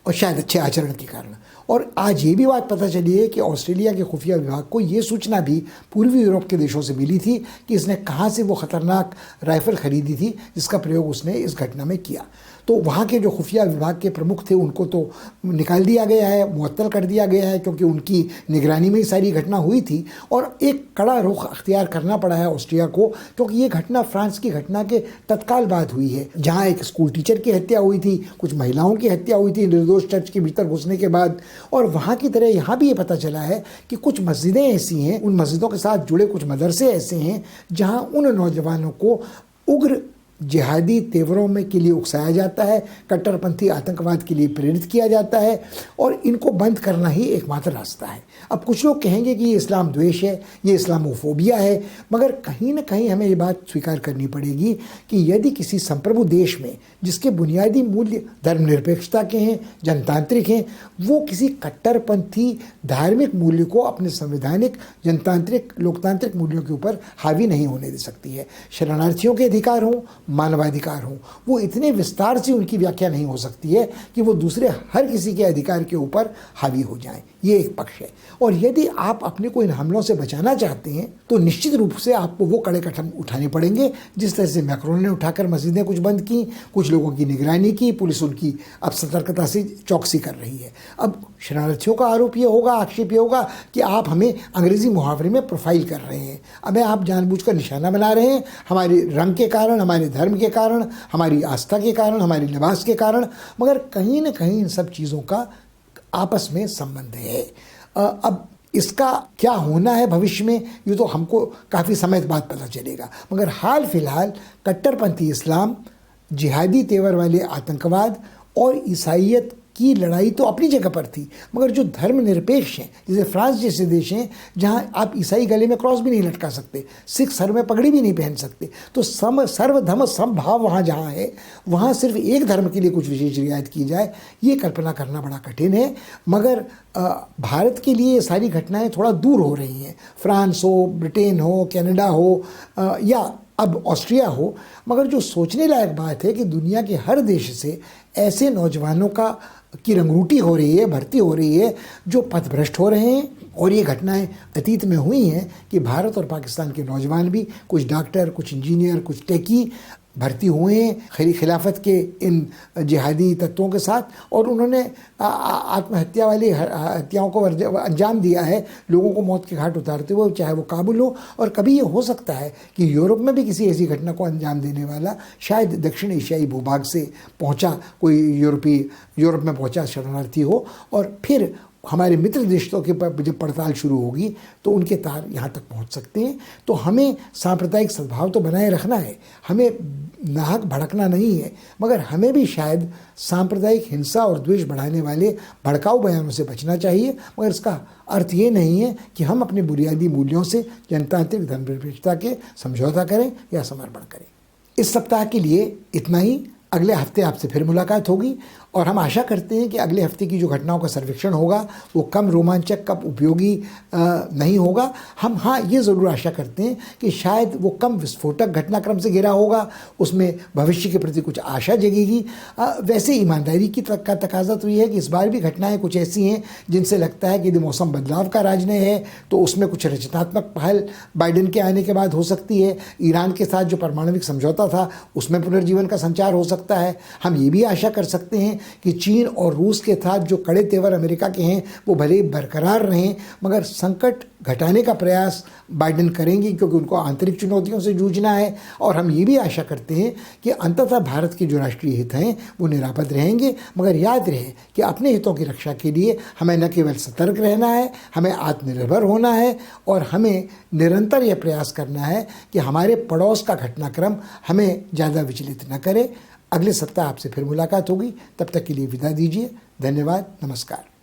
और शायद अच्छे आचरण के कारण। और आज ये भी बात पता चली है कि ऑस्ट्रेलिया के खुफिया विभाग को ये सूचना भी पूर्वी यूरोप के देशों से मिली थी कि इसने कहाँ से वो ख़तरनाक राइफ़ल ख़रीदी थी जिसका प्रयोग उसने इस घटना में किया। तो वहाँ के जो खुफिया विभाग के प्रमुख थे उनको तो निकाल दिया गया है, मुअत्तल कर दिया गया है, क्योंकि उनकी निगरानी में ही सारी घटना हुई थी। और एक कड़ा रुख अख्तियार करना पड़ा है ऑस्ट्रिया को, क्योंकि ये घटना फ्रांस की घटना के तत्काल बाद हुई है, जहाँ एक स्कूल टीचर की हत्या हुई थी, कुछ महिलाओं की हत्या हुई थी निर्दोष चर्च के भीतर घुसने के बाद। और वहाँ की तरह यहाँ भी ये पता चला है कि कुछ मस्जिदें ऐसी हैं, उन मस्जिदों के साथ जुड़े कुछ मदरसे ऐसे हैं जहाँ उन नौजवानों को उग्र जिहादी तेवरों में के लिए उकसाया जाता है, कट्टरपंथी आतंकवाद के लिए प्रेरित किया जाता है, और इनको बंद करना ही एकमात्र रास्ता है। अब कुछ लोग कहेंगे कि ये इस्लाम द्वेष है, ये इस्लामोफोबिया है, मगर कहीं ना कहीं हमें ये बात स्वीकार करनी पड़ेगी कि यदि किसी संप्रभु देश में जिसके बुनियादी मूल्य धर्मनिरपेक्षता के हैं, जनतांत्रिक हैं, वो किसी कट्टरपंथी धार्मिक मूल्य को अपने संवैधानिक जनतांत्रिक लोकतांत्रिक मूल्यों के ऊपर हावी नहीं होने दे सकती है। शरणार्थियों के अधिकार हों, मानवाधिकार हों, वो इतने विस्तार से उनकी व्याख्या नहीं हो सकती है कि वो दूसरे हर किसी के अधिकार के ऊपर हावी हो जाएं। ये एक पक्ष है। और यदि आप अपने को इन हमलों से बचाना चाहते हैं तो निश्चित रूप से आपको वो कड़े कदम उठाने पड़ेंगे जिस तरह से मैक्रोन ने उठाकर मस्जिदें कुछ बंद की, कुछ लोगों की निगरानी की, पुलिस उनकी अब सतर्कता से चौकसी कर रही है। अब शरणार्थियों का आरोप ये होगा, आक्षेप ये होगा कि आप हमें अंग्रेजी मुहावरे में प्रोफाइल कर रहे हैं, हमें आप जानबूझकर निशाना बना रहे हैं, हमारे रंग के कारण, हमारे धर्म के कारण, हमारी आस्था के कारण, हमारे लिबास के कारण। मगर कहीं ना कहीं इन सब चीज़ों का आपस में संबंध है। अब इसका क्या होना है भविष्य में ये तो हमको काफ़ी समय बाद पता चलेगा, मगर हाल फिलहाल कट्टरपंथी इस्लाम, जिहादी तेवर वाले आतंकवाद और ईसाइयत की लड़ाई तो अपनी जगह पर थी, मगर जो धर्मनिरपेक्ष हैं, जैसे फ्रांस जैसे देश हैं जहां आप ईसाई गले में क्रॉस भी नहीं लटका सकते, सिख सर में पगड़ी भी नहीं पहन सकते, तो सर्वधर्म समभाव वहाँ जहाँ है, वहाँ सिर्फ एक धर्म के लिए कुछ विशेष रियायत की जाए, ये कल्पना करना बड़ा कठिन है। मगर भारत के लिए ये सारी घटनाएं थोड़ा दूर हो रही हैं, फ्रांस हो, ब्रिटेन हो, कनाडा हो या अब ऑस्ट्रिया हो। मगर जो सोचने लायक बात है कि दुनिया के हर देश से ऐसे नौजवानों की रंगरूटी हो रही है, भर्ती हो रही है, जो पथभ्रष्ट हो रहे हैं। और ये घटनाएं अतीत में हुई हैं कि भारत और पाकिस्तान के नौजवान भी, कुछ डॉक्टर, कुछ इंजीनियर, कुछ टेकी भर्ती हुए हैं खिलाफत के इन जिहादी तत्वों के साथ, और उन्होंने आत्महत्या वाली हत्याओं को अंजाम दिया है, लोगों को मौत के घाट उतारते हुए, चाहे वो काबुल हो। और कभी ये हो सकता है कि यूरोप में भी किसी ऐसी घटना को अंजाम देने वाला शायद दक्षिण एशियाई भूभाग से पहुंचा कोई यूरोप में पहुंचा शरणार्थी हो, और फिर हमारे मित्र देशों के जब पड़ताल शुरू होगी तो उनके तार यहाँ तक पहुँच सकते हैं। तो हमें सांप्रदायिक सद्भाव तो बनाए रखना है, हमें नाहक भड़कना नहीं है, मगर हमें भी शायद सांप्रदायिक हिंसा और द्वेष बढ़ाने वाले भड़काऊ बयानों से बचना चाहिए। मगर इसका अर्थ ये नहीं है कि हम अपने बुनियादी मूल्यों से जनतांत्रिक धर्मनिरपेक्षता के समझौता करें या समर्पण करें। इस सप्ताह के लिए इतना ही। अगले हफ्ते आपसे फिर मुलाकात होगी, और हम आशा करते हैं कि अगले हफ्ते की जो घटनाओं का सर्वेक्षण होगा वो कम रोमांचक, कम उपयोगी नहीं होगा। हम ये ज़रूर आशा करते हैं कि शायद वो कम विस्फोटक घटनाक्रम से घिरा होगा, उसमें भविष्य के प्रति कुछ आशा जगेगी। वैसे ईमानदारी की का तकाजा तो ये है कि इस बार भी घटनाएं कुछ ऐसी हैं जिनसे लगता है कि यदि मौसम बदलाव का राजनय है तो उसमें कुछ रचनात्मक पहल बाइडेन के आने के बाद हो सकती है। ईरान के साथ जो परमाणविक समझौता था उसमें पुनर्जीवन का संचार हो सकता है। हम ये भी आशा कर सकते हैं कि चीन और रूस के साथ जो कड़े तेवर अमेरिका के हैं वो भले ही बरकरार रहें, मगर संकट घटाने का प्रयास बाइडेन करेंगे, क्योंकि उनको आंतरिक चुनौतियों से जूझना है। और हम ये भी आशा करते हैं कि अंततः भारत के जो राष्ट्रीय हित हैं वो निरापद रहेंगे। मगर याद रहे कि अपने हितों की रक्षा के लिए हमें न केवल सतर्क रहना है, हमें आत्मनिर्भर होना है, और हमें निरंतर यह प्रयास करना है कि हमारे पड़ोस का घटनाक्रम हमें ज़्यादा विचलित न करे। अगले सप्ताह आपसे फिर मुलाकात होगी, तब तक के लिए विदा दीजिए। धन्यवाद, नमस्कार।